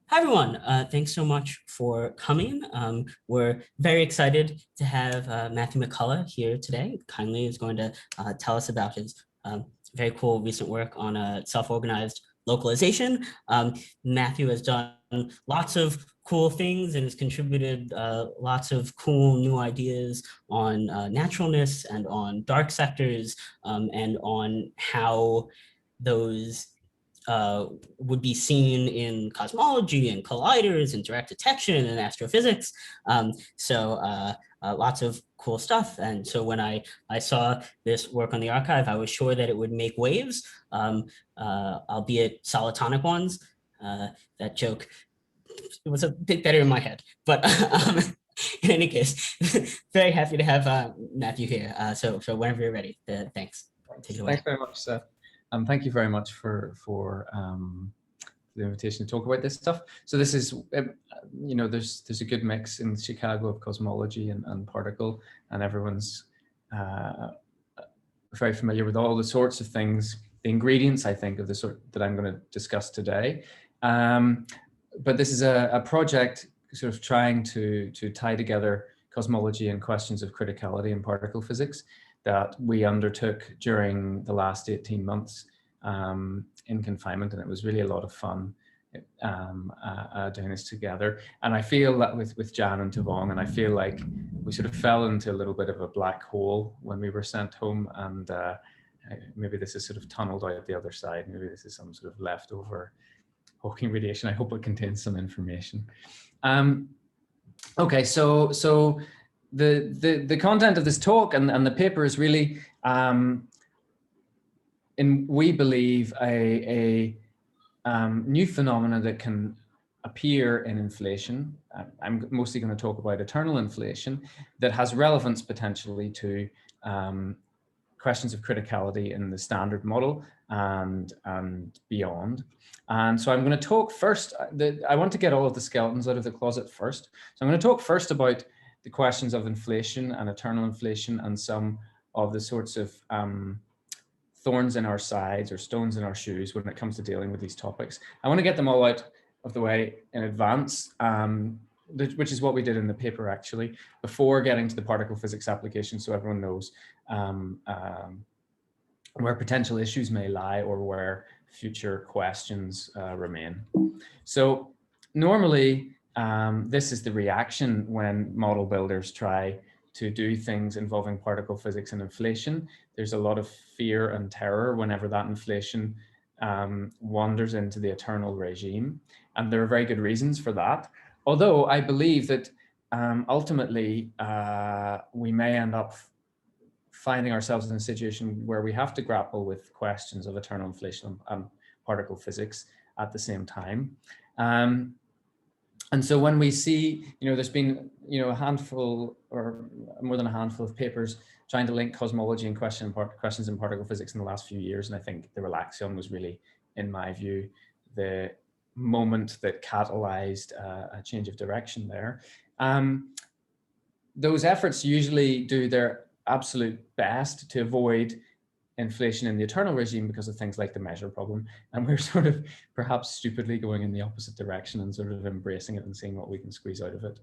Hi, everyone. Thanks so much for coming. We're very excited to have Matthew McCullough here today. Kindly is going to tell us about his very cool recent work on self-organized localization. Matthew has done lots of cool things and has contributed lots of cool new ideas on naturalness and on dark sectors and on how those would be seen in cosmology and colliders and direct detection and astrophysics. Lots of cool stuff. And so when I saw this work on the archive, I was sure that it would make waves, albeit solitonic ones. That joke, it was a bit better in my head. But in any case, very happy to have Matthew here. So whenever you're ready, thanks. Take it away. Thanks very much, Seth. Thank you very much for the invitation to talk about this stuff. So this is, there's a good mix in Chicago of cosmology and particle, and everyone's very familiar with all the sorts of things, the ingredients, I think, of the sort that I'm going to discuss today. But this is a project sort of trying to tie together cosmology and questions of criticality in particle physics that we undertook during the last 18 months in confinement, and it was really a lot of fun doing this together. And I feel that with Jan and Tavong, and I feel like we sort of fell into a little bit of a black hole when we were sent home, and maybe this is sort of tunneled out the other side. Maybe this is some sort of leftover Hawking radiation. I hope it contains some information. Okay, so the content of this talk and the paper is really, we believe, a new phenomena that can appear in inflation. I'm mostly going to talk about eternal inflation that has relevance potentially to questions of criticality in the standard model and beyond. And so I'm going to talk first, I want to get all of the skeletons out of the closet first. So I'm going to talk first about the questions of inflation and eternal inflation and some of the sorts of thorns in our sides or stones in our shoes when it comes to dealing with these topics. I want to get them all out of the way in advance, which is what we did in the paper actually, before getting to the particle physics application, so everyone knows where potential issues may lie or where future questions remain. So normally, this is the reaction when model builders try to do things involving particle physics and inflation. There's a lot of fear and terror whenever that inflation wanders into the eternal regime. And there are very good reasons for that. Although I believe that ultimately we may end up finding ourselves in a situation where we have to grapple with questions of eternal inflation and particle physics at the same time. And so when we see, there's been, a handful or more than a handful of papers trying to link cosmology and questions in particle physics in the last few years. And I think the Relaxion was really, in my view, the moment that catalyzed a change of direction there. Those efforts usually do their absolute best to avoid inflation in the eternal regime because of things like the measure problem. And we're sort of perhaps stupidly going in the opposite direction and sort of embracing it and seeing what we can squeeze out of it.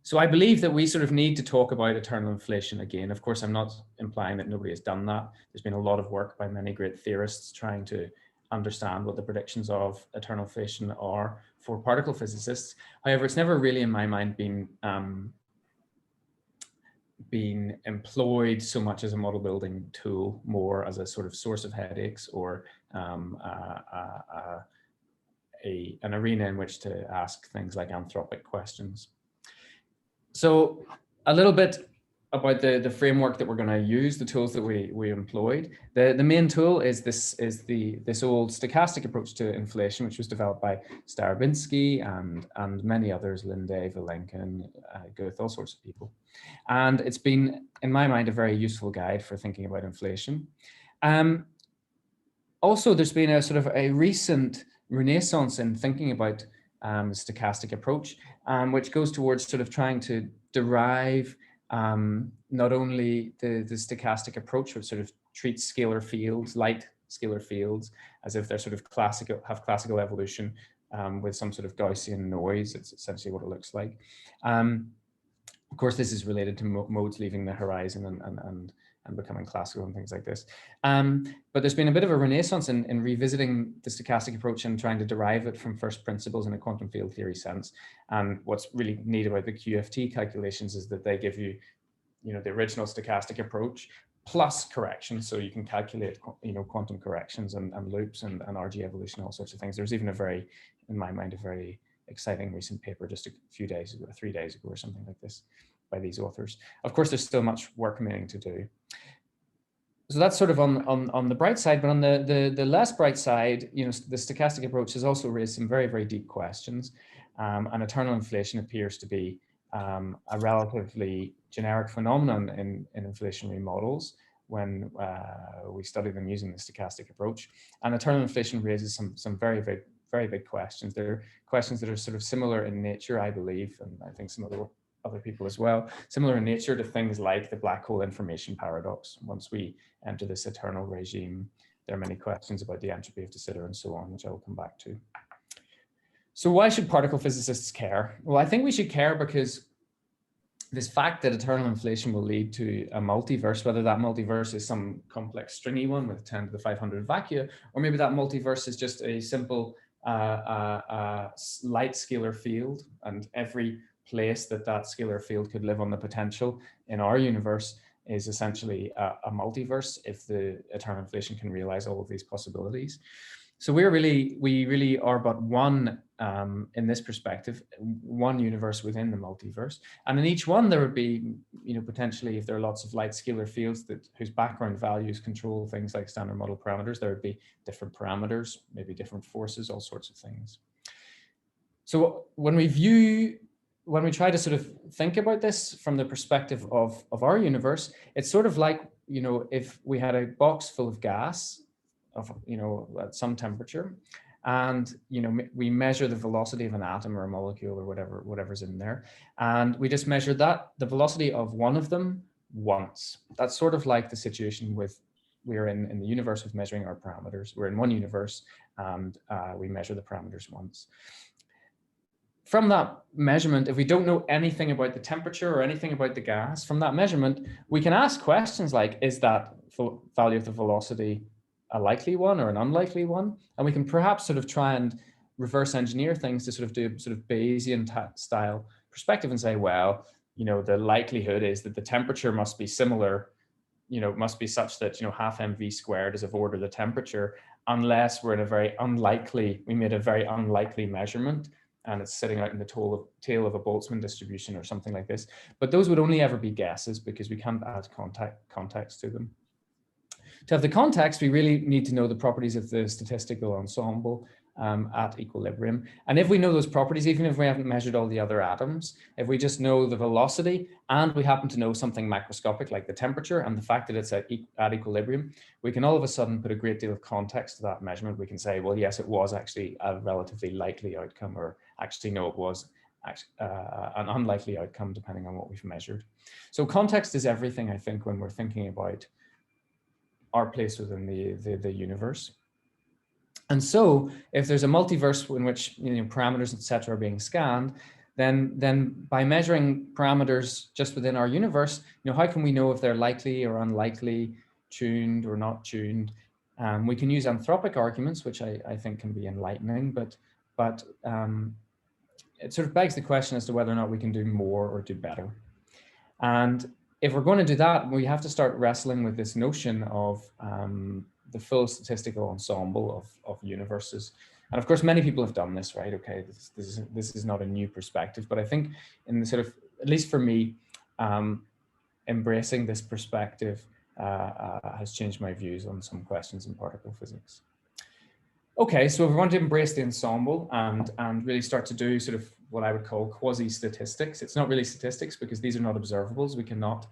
So I believe that we sort of need to talk about eternal inflation again. Of course, I'm not implying that nobody has done that. There's been a lot of work by many great theorists trying to understand what the predictions of eternal inflation are for particle physicists. However, it's never really in my mind been employed so much as a model building tool, more as a sort of source of headaches or an arena in which to ask things like anthropic questions. So a little bit about the framework that we're going to use, the tools that we employed. The main tool is this old stochastic approach to inflation, which was developed by Starobinski and many others, Linde, Vilenkin, Guth, all sorts of people. And it's been, in my mind, a very useful guide for thinking about inflation. Also, there's been a sort of a recent renaissance in thinking about the stochastic approach, which goes towards sort of trying to derive not only the stochastic approach, which sort of treats scalar fields, light scalar fields, as if they're sort of classical evolution, with some sort of Gaussian noise. It's essentially what it looks like. Of course, this is related to modes leaving the horizon and becoming classical and things like this. But there's been a bit of a renaissance in revisiting the stochastic approach and trying to derive it from first principles in a quantum field theory sense. And what's really neat about the QFT calculations is that they give you, the original stochastic approach plus corrections, so you can calculate, quantum corrections and loops and RG evolution, all sorts of things. There's even in my mind, a very exciting recent paper just a few days ago, 3 days ago or something like this, by these authors. Of course, there's still much work remaining to do. So that's sort of on the bright side, but on the less bright side, the stochastic approach has also raised some very, very deep questions. And eternal inflation appears to be a relatively generic phenomenon in inflationary models when we study them using the stochastic approach. And eternal inflation raises some very, very, very big questions. They're questions that are sort of similar in nature, I believe, and I think some other people as well, similar in nature to things like the black hole information paradox. Once we enter this eternal regime, there are many questions about the entropy of de Sitter and so on, which I will come back to. So why should particle physicists care? Well, I think we should care because this fact that eternal inflation will lead to a multiverse, whether that multiverse is some complex stringy one with 10 to the 500 vacua, or maybe that multiverse is just a simple light scalar field, and every place that scalar field could live on the potential in our universe is essentially a multiverse if the eternal inflation can realize all of these possibilities. So we really are but one, in this perspective, one universe within the multiverse. And in each one, there would be, potentially, if there are lots of light scalar fields whose background values control things like standard model parameters, there would be different parameters, maybe different forces, all sorts of things. So when we try to sort of think about this from the perspective of our universe, it's sort of like, if we had a box full of gas, at some temperature, and we measure the velocity of an atom or a molecule or whatever's in there, and we just measure the velocity of one of them once. That's sort of like the situation we're in the universe with measuring our parameters. We're in one universe and we measure the parameters once. From that measurement, if we don't know anything about the temperature or anything about the gas, from that measurement, we can ask questions like, is that value of the velocity a likely one or an unlikely one? And we can perhaps sort of try and reverse engineer things to sort of do sort of Bayesian style perspective and say, well, the likelihood is that the temperature must be similar, must be such that, half mv squared is of order the temperature, unless we're in we made a very unlikely measurement and it's sitting out in the tail of a Boltzmann distribution or something like this. But those would only ever be guesses because we can't add context to them. To have the context, we really need to know the properties of the statistical ensemble at equilibrium. And if we know those properties, even if we haven't measured all the other atoms, if we just know the velocity and we happen to know something macroscopic like the temperature and the fact that it's at equilibrium, we can all of a sudden put a great deal of context to that measurement. We can say, well, yes, it was actually a relatively likely outcome, or actually, no, it was an unlikely outcome depending on what we've measured. So context is everything, I think, when we're thinking about our place within the universe. And so if there's a multiverse in which parameters, etc., are being scanned, then by measuring parameters just within our universe, how can we know if they're likely or unlikely, tuned or not tuned? We can use anthropic arguments, which I think can be enlightening, but it sort of begs the question as to whether or not we can do more or do better. And if we're going to do that, we have to start wrestling with this notion of the full statistical ensemble of universes. And of course, many people have done this, right? Okay, this is not a new perspective, but I think in the sort of, at least for me, embracing this perspective has changed my views on some questions in particle physics. Okay, so if we want to embrace the ensemble and really start to do sort of what I would call quasi-statistics, it's not really statistics because these are not observables. We cannot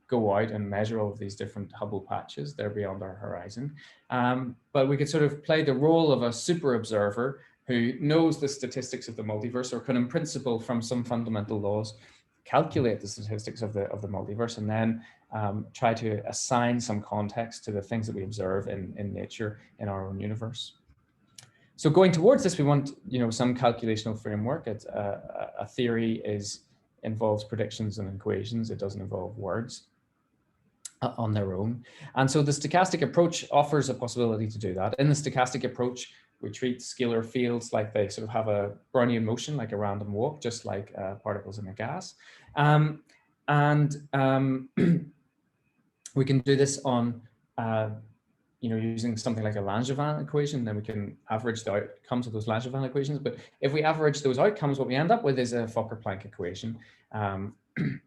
go out and measure all of these different Hubble patches. They're beyond our horizon. But we could sort of play the role of a super observer who knows the statistics of the multiverse, or can in principle from some fundamental laws calculate the statistics of the multiverse, and then try to assign some context to the things that we observe in nature in our own universe. So going towards this, we want, some calculational framework. It's a theory involves predictions and equations. It doesn't involve words on their own. And so the stochastic approach offers a possibility to do that. In the stochastic approach, we treat scalar fields like they sort of have a Brownian motion, like a random walk, just like particles in a gas. We can do this on using something like a Langevin equation. Then we can average the outcomes of those Langevin equations. But if we average those outcomes, what we end up with is a Fokker-Planck equation,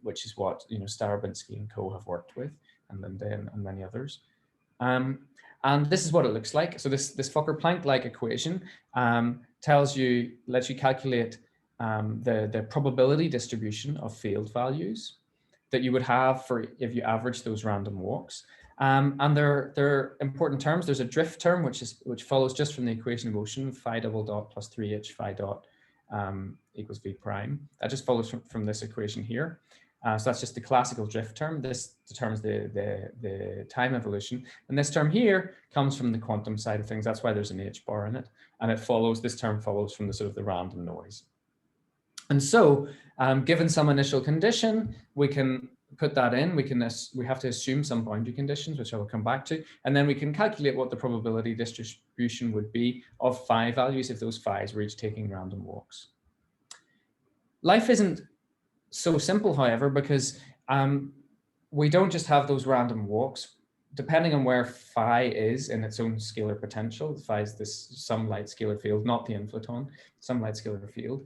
which is what Starobinsky and co have worked with, and then and many others. And this is what it looks like. So this Fokker-Planck-like equation lets you calculate the probability distribution of field values that you would have for if you average those random walks. And there are important terms. There's a drift term, which follows just from the equation of motion, phi double dot plus 3h phi dot equals v prime. That just follows from this equation here. So that's just the classical drift term. This determines the time evolution. And this term here comes from the quantum side of things. That's why there's an h bar in it. And this term follows from the sort of the random noise. And so given some initial condition, we can put that in. We have to assume some boundary conditions, which I will come back to. And then we can calculate what the probability distribution would be of phi values if those phi's were each taking random walks. Life isn't so simple, however, because we don't just have those random walks. Depending on where phi is in its own scalar potential, phi is this some light scalar field, not the inflaton, some light scalar field.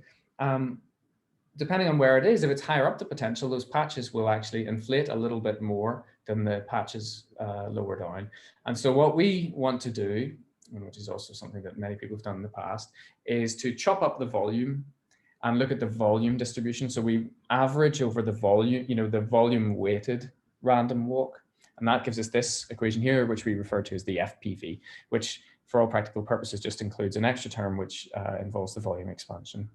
Depending on where it is, if it's higher up the potential, those patches will actually inflate a little bit more than the patches lower down. And so what we want to do, which is also something that many people have done in the past, is to chop up the volume and look at the volume distribution. So we average over the volume, the volume weighted random walk. And that gives us this equation here, which we refer to as the FPV, which for all practical purposes just includes an extra term, which involves the volume expansion.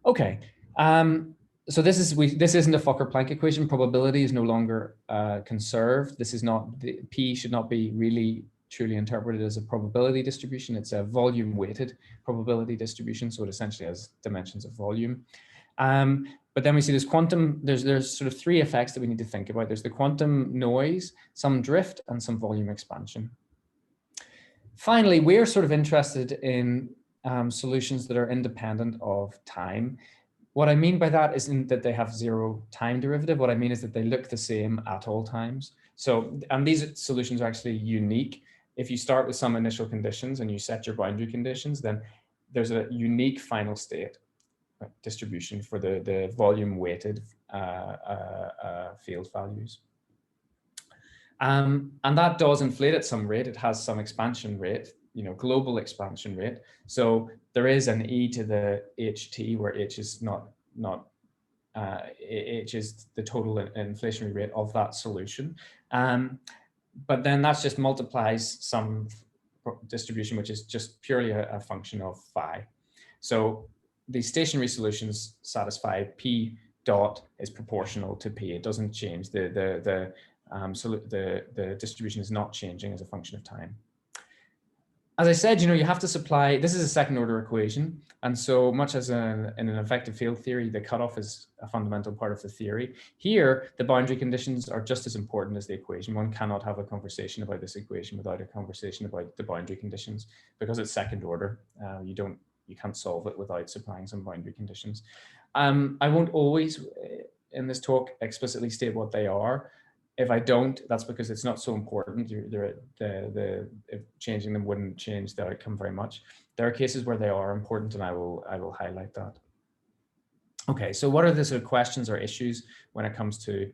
Okay, so this isn't a Fokker-Planck equation. Probability is no longer conserved. This is not, the P should not be really truly interpreted as a probability distribution. It's a volume weighted probability distribution. So it essentially has dimensions of volume. But then we see there's quantum, there's sort of three effects that we need to think about. There's the quantum noise, some drift, and some volume expansion. Finally, we're sort of interested in solutions that are independent of time. What I mean by that isn't that they have zero time derivative. What I mean is that they look the same at all times. So, and these solutions are actually unique. If you start with some initial conditions and you set your boundary conditions, then there's a unique final state distribution for the volume weighted field values. And that does inflate at some rate. It has some expansion rate, global expansion rate. So there is an e to the ht, where h is h is the total inflationary rate of that solution. But then that just multiplies some distribution, which is just purely a function of phi. So the stationary solutions satisfy p dot is proportional to p. It doesn't change. The distribution is not changing as a function of time. As I said, you have to supply, this is a second order equation. And so much as in an effective field theory, the cutoff is a fundamental part of the theory. Here, the boundary conditions are just as important as the equation. One cannot have a conversation about this equation without a conversation about the boundary conditions, because it's second order. You can't solve it without supplying some boundary conditions. I won't always, in this talk, explicitly state what they are. If I don't, that's because it's not so important. If changing them wouldn't change the outcome very much. There are cases where they are important, and I will highlight that. Okay, so what are the sort of questions or issues when it comes to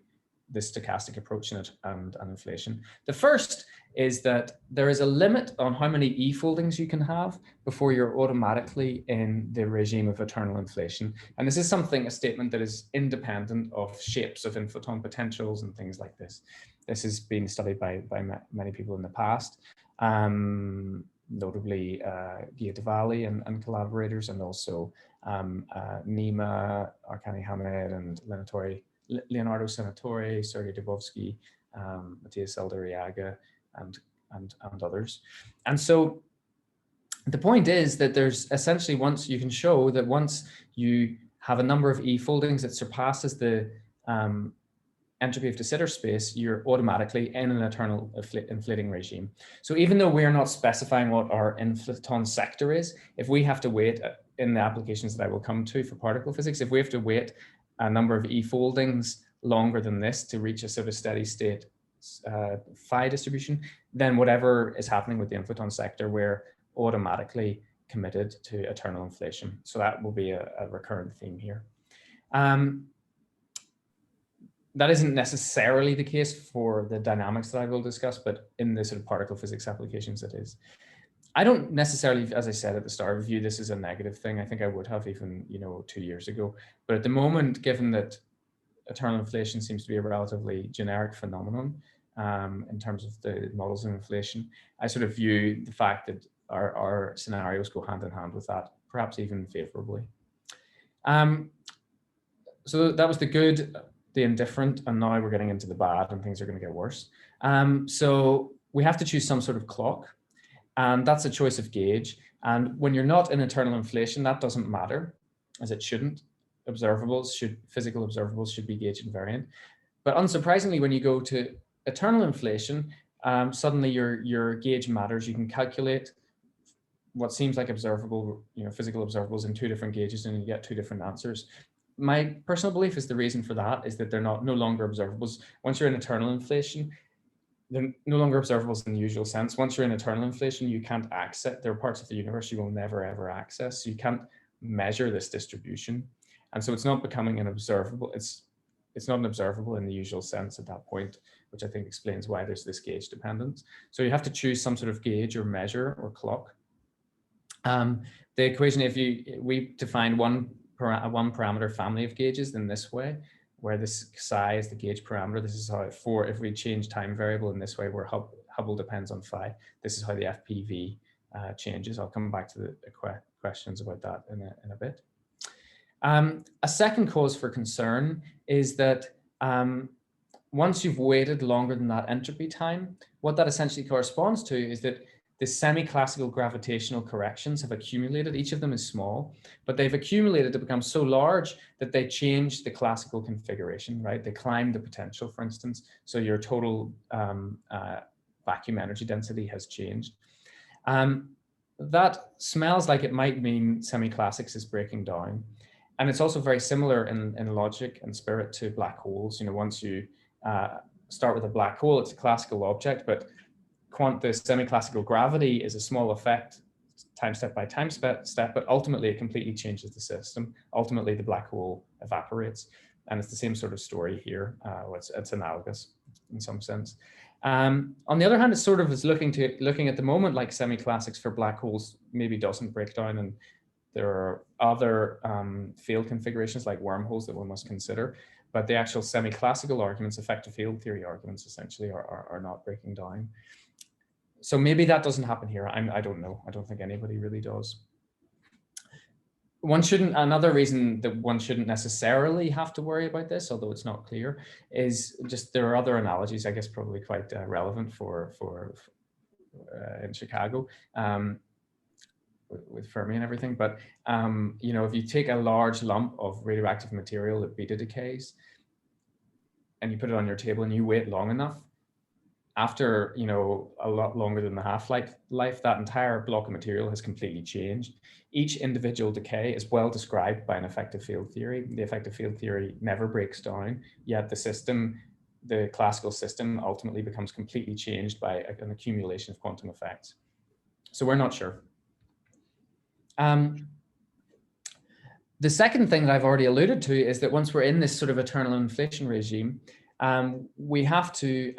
this stochastic approach and inflation? The first is that there is a limit on how many e-foldings you can have before you're automatically in the regime of eternal inflation. And this is a statement that is independent of shapes of inflaton potentials and things like this. This has been studied by many people in the past, notably Guia and collaborators, and also Nima, Arkani Hamed, and Leonardo Senatore, Sergei Dubovsky, Matthias Eldariaga, and others. And so The point is that there's essentially, once you can show that once you have a number of e-foldings that surpasses the entropy of de Sitter space, you're automatically in an eternal inflating regime. So even though we're not specifying what our inflaton sector is, if we have to wait in the applications that I will come to for particle physics, if we have to wait a number of e-foldings longer than this to reach a sort of steady state phi distribution, then whatever is happening with the inflaton sector, we're automatically committed to eternal inflation. So that will be a recurrent theme here. That isn't necessarily the case for the dynamics that I will discuss, but in the sort of particle physics applications it is. I don't necessarily, as I said at the start, view this as a negative thing. I think I would have even, 2 years ago. But at the moment, given that eternal inflation seems to be a relatively generic phenomenon in terms of the models of inflation, I sort of view the fact that our scenarios go hand in hand with that, perhaps even favorably. So that was the good, the indifferent, and now we're getting into the bad and things are going to get worse. So we have to choose some sort of clock, and that's a choice of gauge. And when you're not in eternal inflation, that doesn't matter, as it shouldn't. Physical observables should be gauge invariant. But unsurprisingly, when you go to eternal inflation, suddenly your gauge matters. You can calculate what seems like observable, physical observables in 2 different gauges, and you get 2 different answers. My personal belief is the reason for that is that they're no longer observables. Once you're in eternal inflation, they're no longer observables in the usual sense. Once you're in eternal inflation, you can't access, there are parts of the universe you will never ever access. So you can't measure this distribution. And so it's not becoming an observable, it's not an observable in the usual sense at that point, which I think explains why there's this gauge dependence. So you have to choose some sort of gauge or measure or clock. The equation, we define one parameter family of gauges in this way, where this psi is the gauge parameter. This is how if we change time variable in this way, where Hubble depends on phi, this is how the FPV changes. I'll come back to the questions about that in a bit. A second cause for concern is that once you've waited longer than that entropy time, what that essentially corresponds to is that the semi-classical gravitational corrections have accumulated. Each of them is small, but they've accumulated to become so large that they change the classical configuration, right? They climb the potential, for instance. So your total vacuum energy density has changed. That smells like it might mean semi-classics is breaking down. And it's also very similar in logic and spirit to black holes. Once you start with a black hole, it's a classical object, but the semi-classical gravity is a small effect, time step by time step, but ultimately it completely changes the system. Ultimately, the black hole evaporates, and it's the same sort of story here. It's analogous in some sense. On the other hand, it sort of is looking at the moment like semi-classics for black holes maybe doesn't break down, and there are other field configurations like wormholes that one must consider. But the actual semi-classical arguments, effective field theory arguments, essentially are not breaking down. So maybe that doesn't happen here. I don't know. I don't think anybody really does. Another reason that one shouldn't necessarily have to worry about this, although it's not clear, is just there are other analogies, I guess, probably quite relevant for in Chicago with Fermi and everything. But if you take a large lump of radioactive material that beta decays, and you put it on your table and you wait long enough, after a lot longer than the half-life, that entire block of material has completely changed. Each individual decay is well described by an effective field theory. The effective field theory never breaks down, yet the classical system ultimately becomes completely changed by an accumulation of quantum effects. So we're not sure. The second thing that I've already alluded to is that once we're in this sort of eternal inflation regime, we have to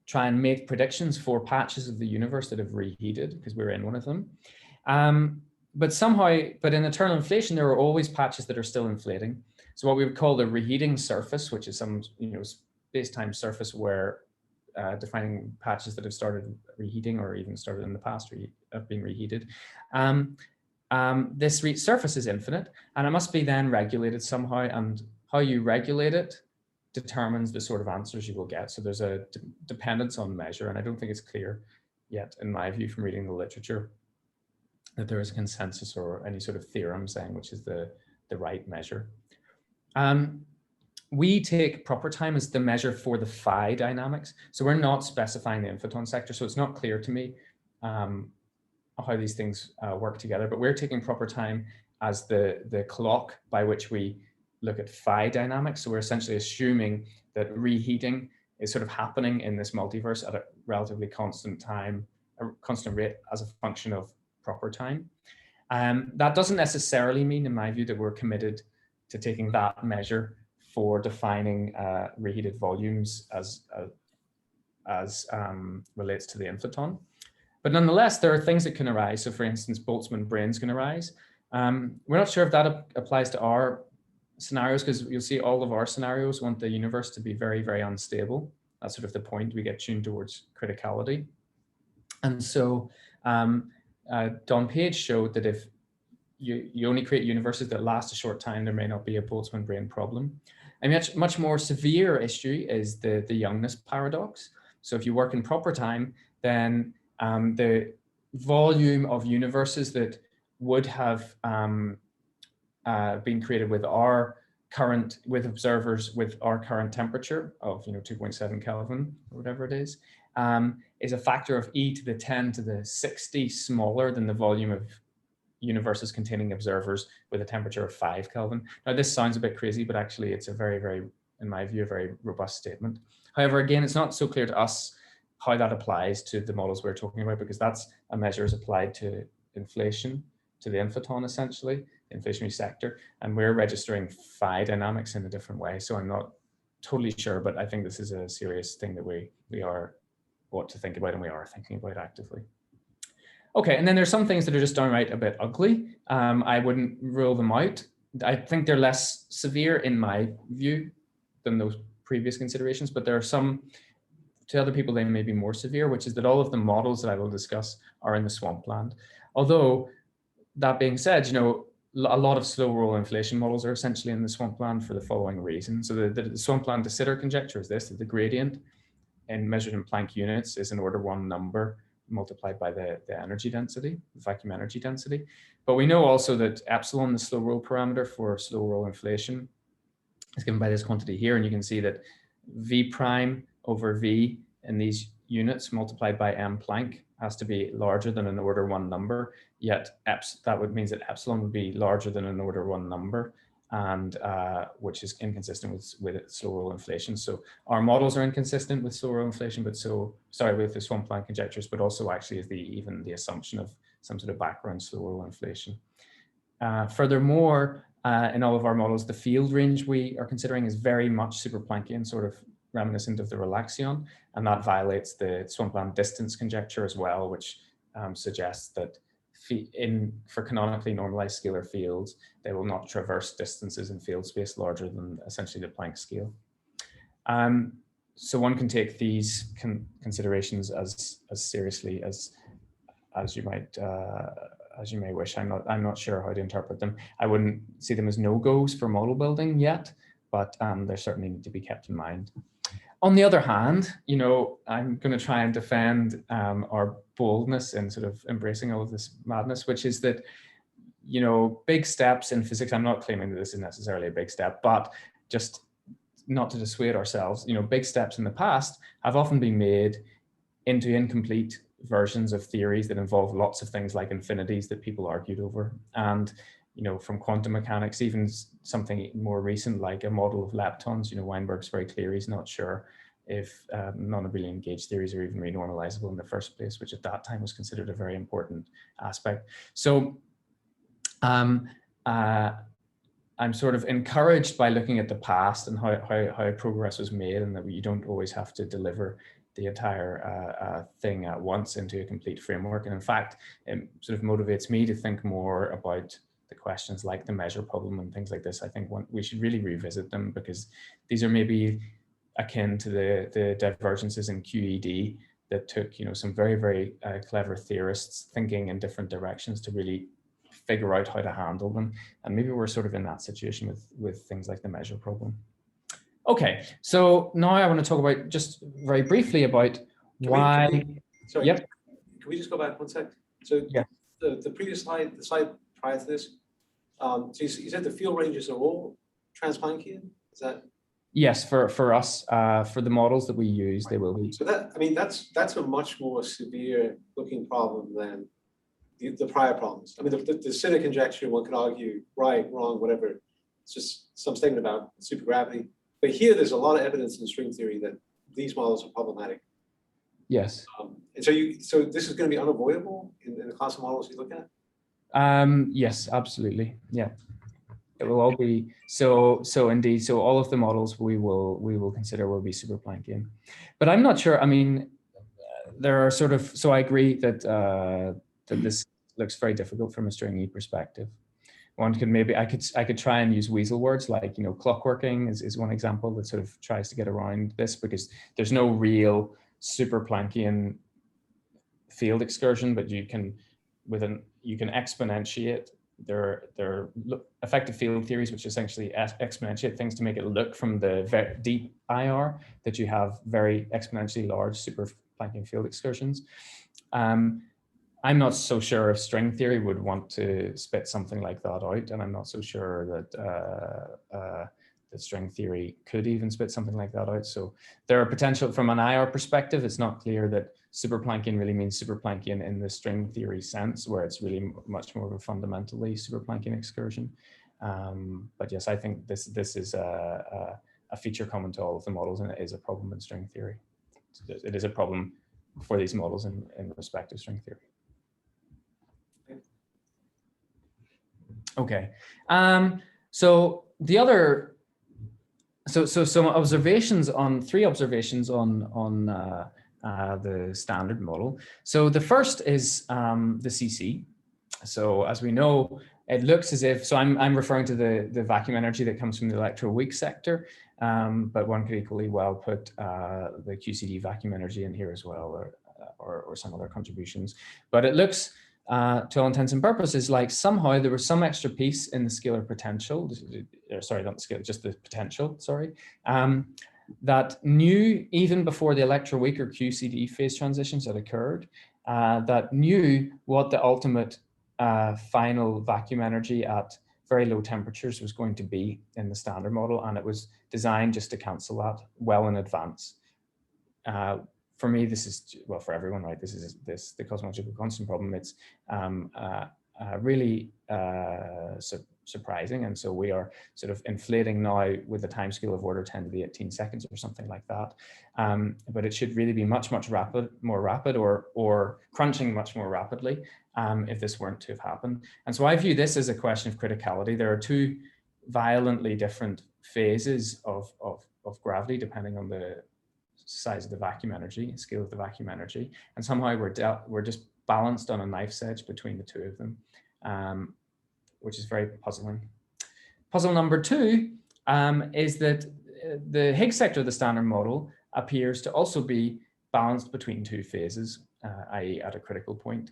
try and make predictions for patches of the universe that have reheated, because we're in one of them. But in eternal inflation, there are always patches that are still inflating. So what we would call the reheating surface, which is some space-time surface where defining patches that have started reheating or even started in the past have been reheated. This surface is infinite, and it must be then regulated somehow, and how you regulate it determines the sort of answers you will get. So there's a dependence on measure, and I don't think it's clear yet, in my view, from reading the literature, that there is a consensus or any sort of theorem saying which is the right measure. We take proper time as the measure for the phi dynamics. So we're not specifying the inflaton sector, so it's not clear to me how these things work together, but we're taking proper time as the clock by which we look at phi dynamics. So we're essentially assuming that reheating is sort of happening in this multiverse at a relatively constant time, a constant rate as a function of proper time. That doesn't necessarily mean, in my view, that we're committed to taking that measure for defining reheated volumes as relates to the inflaton. But nonetheless, there are things that can arise. So for instance, Boltzmann branes can arise. We're not sure if that applies to our scenarios, because you'll see all of our scenarios want the universe to be very, very unstable. That's sort of the point. We get tuned towards criticality. And so Don Page showed that if you only create universes that last a short time, there may not be a Boltzmann brane problem. A much more severe issue is the youngness paradox. So if you work in proper time, then the volume of universes that would have been created with observers with our current temperature of 2.7 Kelvin or whatever it is a factor of e to the 10 to the 60 smaller than the volume of universes containing observers with a temperature of 5 Kelvin. Now this sounds a bit crazy, but actually it's a very, very, in my view, a very robust statement. However, again, it's not so clear to us how that applies to the models we're talking about, because that's a measure is applied to inflation, to the inflaton essentially, the inflationary sector, and we're registering phi dynamics in a different way. So I'm not totally sure, but I think this is a serious thing that we ought to think about, and we are thinking about actively. Okay, and then there's some things that are just downright a bit ugly. I wouldn't rule them out. I think they're less severe in my view than those previous considerations, but there are some, to other people, they may be more severe, which is that all of the models that I will discuss are in the swampland. Although, that being said, a lot of slow roll inflation models are essentially in the swampland for the following reason. So the swampland de Sitter conjecture is this, that the gradient measured in Planck units is an order 1 number multiplied by the energy density, the vacuum energy density. But we know also that epsilon, the slow roll parameter for slow roll inflation, is given by this quantity here. And you can see that V prime over V in these units multiplied by M Planck has to be larger than an order 1 number, yet that would mean that epsilon would be larger than an order 1 number, and which is inconsistent with slow roll inflation. So our models are inconsistent with slow roll inflation, but with the swampland conjectures, but also actually is even the assumption of some sort of background slow roll inflation. Furthermore, in all of our models, the field range we are considering is very much super Planckian, sort of reminiscent of the relaxion, and that violates the swampland distance conjecture as well, which suggests that for canonically normalized scalar fields, they will not traverse distances in field space larger than essentially the Planck scale. So one can take these considerations as seriously as you may wish. I'm not sure how to interpret them. I wouldn't see them as no-goes for model building yet, but they certainly need to be kept in mind. On the other hand, I'm going to try and defend our boldness in sort of embracing all of this madness, which is that, big steps in physics, I'm not claiming that this is necessarily a big step, but just not to dissuade ourselves, big steps in the past have often been made into incomplete versions of theories that involve lots of things like infinities that people argued over. And from quantum mechanics, even something more recent like a model of leptons, Weinberg's very clear he's not sure if non-abelian gauge theories are even renormalizable in the first place, which at that time was considered a very important aspect. So I'm sort of encouraged by looking at the past and how progress was made, and that you don't always have to deliver the entire thing at once into a complete framework. And in fact, it sort of motivates me to think more about the questions like the measure problem and things like this. I think we should really revisit them, because these are maybe akin to the divergences in QED that took some very, very clever theorists thinking in different directions to really figure out how to handle them. And maybe we're sort of in that situation with things like the measure problem. Okay, so now I want to talk about just very briefly about why. Sorry. Yep. can we just go back one sec? So Yeah. the previous slide, the slide prior to this, so you said the field ranges are all transplancian? Is that? Yes, for us, for the models that we use, they will be. So that, I mean, that's a much more severe looking problem than the prior problems. I mean, the Cynic conjecture, one could argue, right, wrong, whatever. It's just some statement about supergravity. But here, there's a lot of evidence in string theory that these models are problematic. Yes. And so this is going to be unavoidable in the class of models you look at? Yes, absolutely. Yeah. It will all be so indeed. So all of the models we will consider will be super Planckian, but I'm not sure. I mean, there are sort of, so I agree that that this looks very difficult from a stringy perspective. One could maybe I could try and use weasel words like, you know, clockworking is one example that sort of tries to get around this, because there's no real super Planckian field excursion, but you can exponentiate. There are effective field theories which essentially exponentiate things to make it look from the very deep IR that you have very exponentially large super Planckian field excursions. I'm not so sure if string theory would want to spit something like that out, and I'm not so sure that that string theory could even spit something like that out. So there are potential from an IR perspective. It's not clear that super Planckian really means super Planckian in the string theory sense, where it's really much more of a fundamentally super Planckian excursion. But yes, I think this is a feature common to all of the models, and it is a problem in string theory. It is a problem for these models in respect to string theory. Okay, so the other, so some observations on, three observations on the standard model. So the first is the CC. So as we know, it looks as if, so I'm referring to the vacuum energy that comes from the electroweak sector, but one could equally well put the QCD vacuum energy in here as well, or some other contributions. But it looks, to all intents and purposes, like somehow there was some extra piece in the scalar potential, sorry, not the scalar, just the potential, sorry, that knew even before the electroweak or QCD phase transitions had occurred, that knew what the ultimate final vacuum energy at very low temperatures was going to be in the standard model, and it was designed just to cancel that well in advance. For me, this is, well, for everyone, right? This is the cosmological constant problem. It's really surprising, and so we are sort of inflating now with a time scale of order 10 to the 18 seconds or something like that. But it should really be much more rapid, or crunching much more rapidly if this weren't to have happened. And so I view this as a question of criticality. There are two violently different phases of gravity depending on the size of the vacuum energy, scale of the vacuum energy, and somehow we're just balanced on a knife's edge between the two of them, which is very puzzling. Puzzle number two is that the Higgs sector of the standard model appears to also be balanced between two phases, i.e. at a critical point.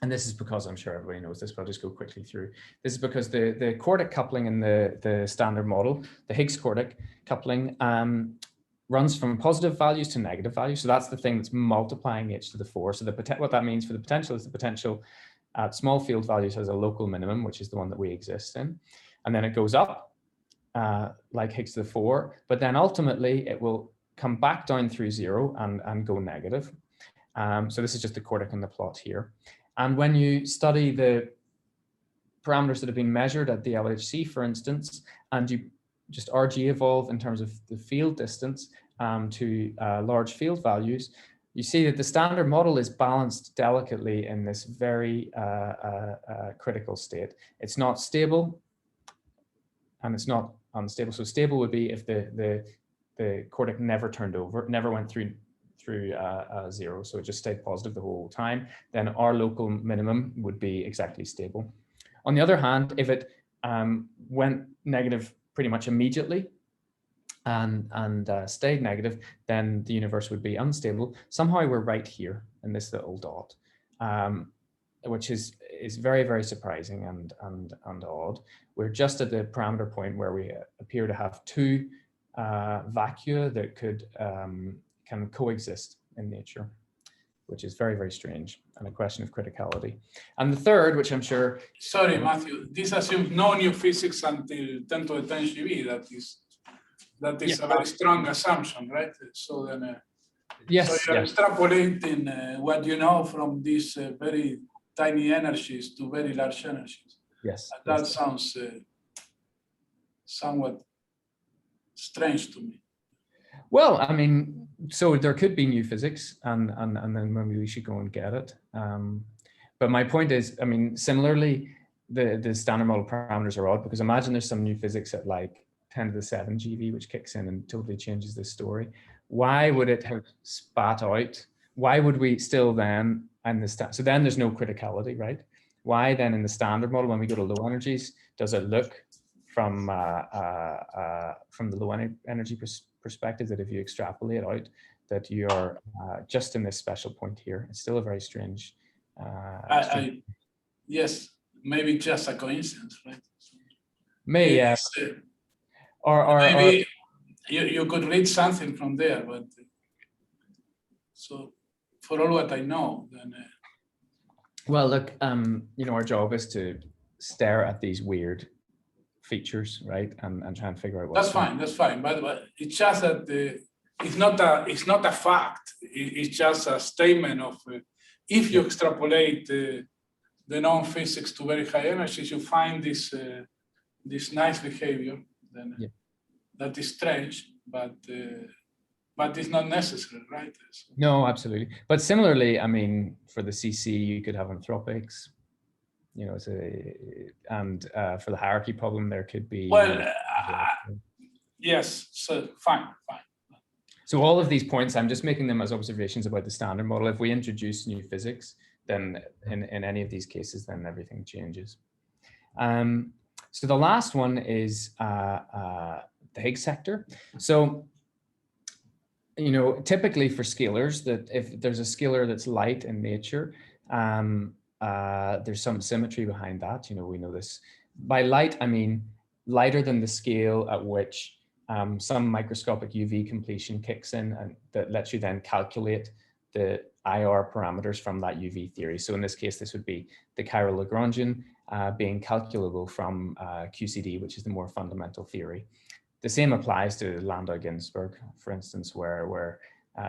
And this is because, I'm sure everybody knows this, but I'll just go quickly through. This is because the quartic coupling in the standard model, the Higgs quartic coupling, runs from positive values to negative values. So that's the thing that's multiplying h to the 4. So what that means for the potential is the potential at small field values has a local minimum, which is the one that we exist in. And then it goes up like Higgs to the 4, but then ultimately it will come back down through 0 and go negative. So this is just the quartic in the plot here. And when you study the parameters that have been measured at the LHC, for instance, and you just RG evolve in terms of the field distance to large field values, you see that the standard model is balanced delicately in this very critical state. It's not stable and it's not unstable. So stable would be if the quartic never turned over, never went through 0, so it just stayed positive the whole time. Then our local minimum would be exactly stable. On the other hand, if it went negative pretty much immediately and stayed negative, then the universe would be unstable. Somehow we're right here in this little dot, which is very, very surprising and odd. We're just at the parameter point where we appear to have two vacua that could can coexist in nature, which is very, very strange and a question of criticality. And the third, which I'm sure... Sorry, Matthew, this assumes no new physics until 10 to the 10 GeV. That is a very strong assumption, right? So then, yes, so you're extrapolating what you know from these very tiny energies to very large energies. Yes. That sounds somewhat strange to me. Well, I mean, so there could be new physics, and then maybe we should go and get it. But my point is, I mean, similarly, the standard model parameters are odd, because imagine there's some new physics at like 10 to the 7 GeV, which kicks in and totally changes the story. Why would it have spat out? Why would we still then, so then there's no criticality, right? Why then in the standard model, when we go to low energies, does it look from the low energy perspective that if you extrapolate out, that you're just in this special point here? It's still a very strange. Yes, maybe just a coincidence, right? Maybe, yes. Or maybe you could read something from there, but so for all what I know, then. Well, look, you know, our job is to stare at these weird features, right, and try and figure out what's that's fine. That's fine. But it's just that it's not a fact. It's just a statement of if you extrapolate the known physics to very high energies, you find this nice behavior. Then that is strange, but it's not necessary, right? So, no, absolutely. But similarly, I mean, for the CC, you could have anthropics. You know, and for the hierarchy problem, there could be. Well, yes. So fine. So all of these points, I'm just making them as observations about the standard model. If we introduce new physics, then in any of these cases, then everything changes. So the last one is the Higgs sector. So, you know, typically for scalars, that if there's a scalar that's light in nature, there's some symmetry behind that. You know, we know this. By light, I mean lighter than the scale at which some microscopic UV completion kicks in, and that lets you then calculate the IR parameters from that UV theory. So in this case, this would be the chiral Lagrangian being calculable from QCD, which is the more fundamental theory. The same applies to Landau-Ginzburg, for instance, where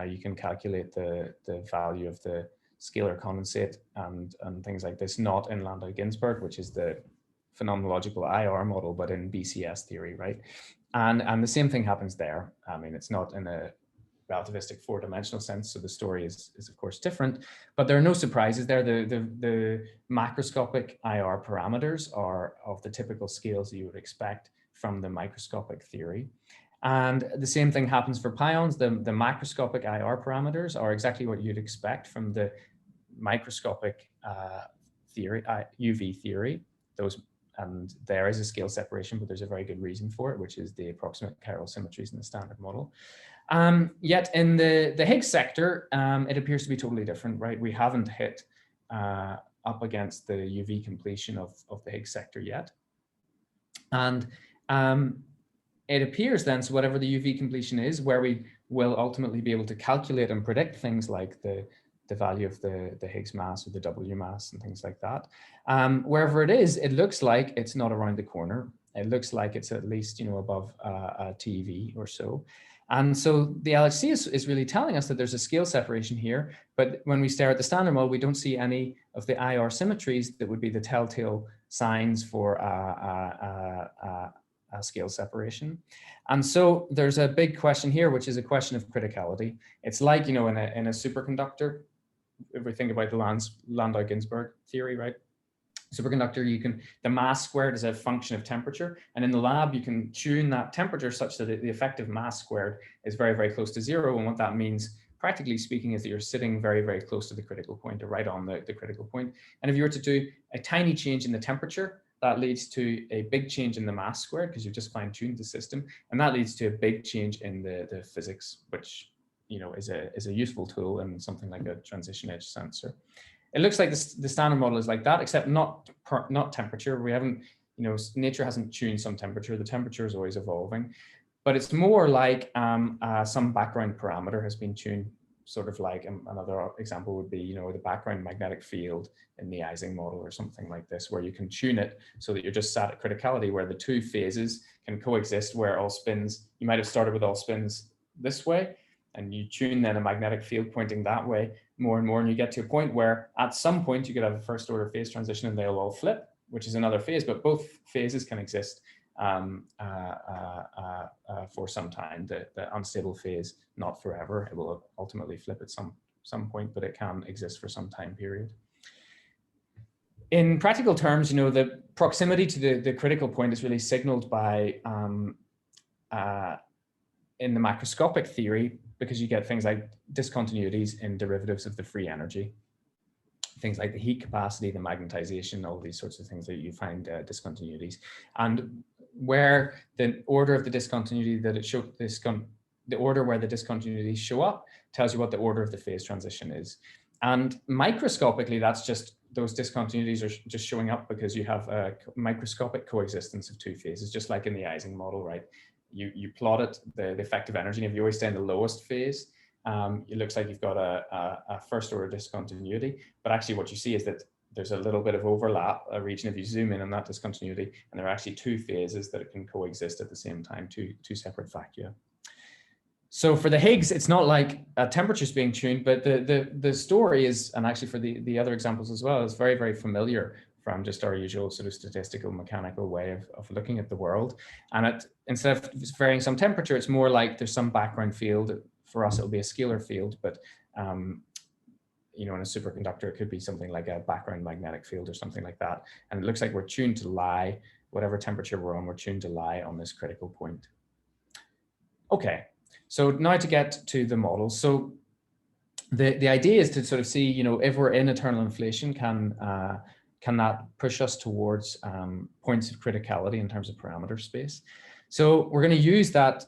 you can calculate the value of the scalar condensate and things like this, not in Landau-Ginzburg, which is the phenomenological IR model, but in BCS theory, right? And the same thing happens there. I mean, it's not in a relativistic four-dimensional sense, so the story is of course different, but there are no surprises there. The macroscopic IR parameters are of the typical scales that you would expect from the microscopic theory. And the same thing happens for pions. The macroscopic IR parameters are exactly what you'd expect from the microscopic theory, UV theory. And there is a scale separation, but there's a very good reason for it, which is the approximate chiral symmetries in the standard model. Yet in the Higgs sector, it appears to be totally different, right? We haven't hit up against the UV completion of the Higgs sector yet. And it appears then, so whatever the UV completion is, where we will ultimately be able to calculate and predict things like the value of the Higgs mass or the W mass and things like that. Wherever it is, it looks like it's not around the corner. It looks like it's at least, you know, above a TeV or so. And so the LHC is really telling us that there's a scale separation here, but when we stare at the standard model, we don't see any of the IR symmetries that would be the telltale signs for a scale separation. And so there's a big question here, which is a question of criticality. It's like, you know, in a superconductor, if we think about the Landau-Ginzburg theory, right? Superconductor, the mass squared is a function of temperature, and in the lab you can tune that temperature such that the effective mass squared is very, very close to zero. And what that means, practically speaking, is that you're sitting very, very close to the critical point, or right on the critical point. And if you were to do a tiny change in the temperature, that leads to a big change in the mass squared, because you've just fine-tuned the system, and that leads to a big change in the physics, which, you know, is a useful tool in something like a transition edge sensor. It looks like the standard model is like that, except not temperature. We haven't, you know, nature hasn't tuned some temperature. The temperature is always evolving, but it's more like some background parameter has been tuned sort of like another example would be, you know, the background magnetic field in the Ising model or something like this, where you can tune it so that you're just sat at criticality, where the two phases can coexist, where all spins, you might have started with all spins this way, and you tune then a magnetic field pointing that way more and more, and you get to a point where at some point you could have a first order phase transition and they'll all flip, which is another phase, but both phases can exist for some time. The unstable phase, not forever. It will ultimately flip at some point, but it can exist for some time period. In practical terms, you know, the proximity to the critical point is really signaled by in the macroscopic theory, because you get things like discontinuities in derivatives of the free energy. Things like the heat capacity, the magnetization, all these sorts of things that you find discontinuities. And where the order of the discontinuity that it shows, the order where the discontinuities show up tells you what the order of the phase transition is. And microscopically, that's just, those discontinuities are just showing up because you have a microscopic coexistence of two phases, just like in the Ising model, right? You plot it, the effective energy, and if you always stay in the lowest phase, it looks like you've got a first order discontinuity, but actually what you see is that there's a little bit of overlap, a region if you zoom in on that discontinuity, and there are actually two phases that can coexist at the same time, two separate factia. So for the Higgs, it's not like temperature's being tuned, but the story is, and actually for the other examples as well, is very, very familiar from just our usual sort of statistical mechanical way of looking at the world. And instead of varying some temperature, it's more like there's some background field. For us, it'll be a scalar field, but you know, in a superconductor, it could be something like a background magnetic field or something like that. And it looks like we're tuned to lie, whatever temperature we're on, we're tuned to lie on this critical point. Okay, so now to get to the model. So the idea is to sort of see, you know, if we're in eternal inflation, can that push us towards points of criticality in terms of parameter space? So we're going to use that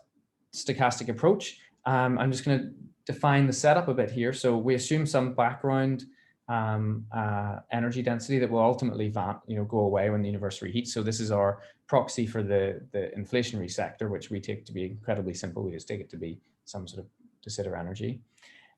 stochastic approach. I'm just going to define the setup a bit here. So we assume some background energy density that will ultimately go away when the universe reheats. So this is our proxy for the inflationary sector, which we take to be incredibly simple. We just take it to be some sort of de Sitter energy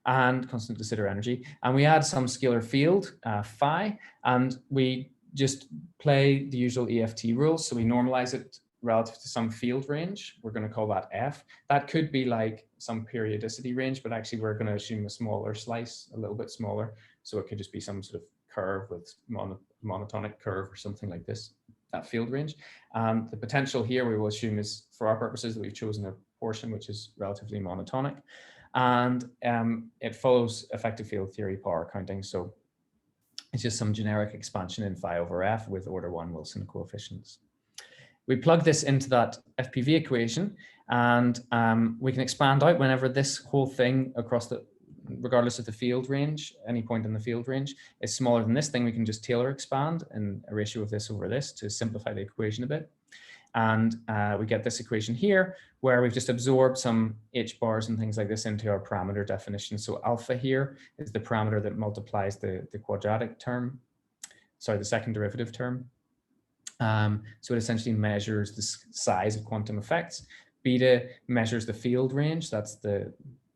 and constant de Sitter energy. And we add some scalar field, phi, and we just play the usual EFT rules. So we normalize it relative to some field range. We're going to call that F. That could be like some periodicity range, but actually we're going to assume a smaller slice, a little bit smaller. So it could just be some sort of curve with monotonic curve or something like this, that field range. The potential here we will assume is, for our purposes, that we've chosen a portion which is relatively monotonic. And it follows effective field theory power counting. So it's just some generic expansion in phi over F with order 1 Wilson coefficients. We plug this into that FPV equation, and we can expand out whenever this whole thing across the, regardless of the field range, any point in the field range is smaller than this thing, we can just Taylor expand in a ratio of this over this to simplify the equation a bit. And we get this equation here where we've just absorbed some H bars and things like this into our parameter definition. So alpha here is the parameter that multiplies the quadratic term, sorry, the second derivative term. So it essentially measures the size of quantum effects. Beta measures the field range. That's the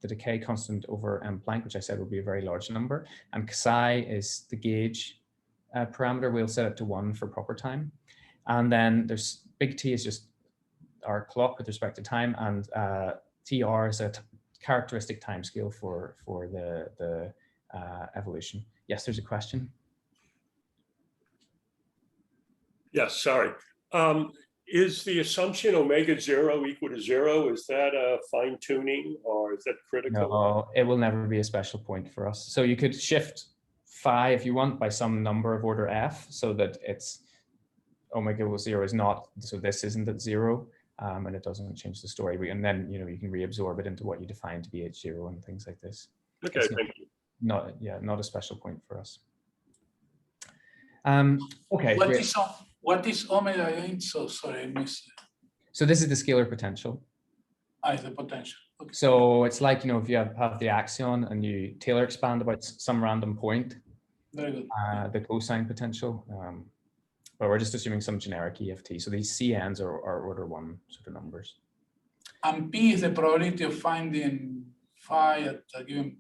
decay constant over m Planck, which I said would be a very large number. And psi is the gauge parameter. We'll set it to 1 for proper time. And then there's big T is just our clock with respect to time, and TR is a characteristic time scale for the evolution. Yes, there's a question. Yes, sorry. Is the assumption omega 0 equal to 0? Is that a fine tuning or is that critical? No, it will never be a special point for us. So you could shift phi if you want by some number of order f so that it's omega 0 is not, so this isn't at 0, and it doesn't change the story. And then, you know, you can reabsorb it into what you define to be H0 and things like this. Okay, thank you. Not a special point for us. Okay. What is omega again? So sorry, I missed it. So this is the scalar potential. The potential. Okay. So it's like, you know, if you have the axion and you Taylor expand about some random point, Very good. the cosine potential, but we're just assuming some generic EFT. So these CNs are order 1 sort of numbers. And P is the probability of finding phi at a given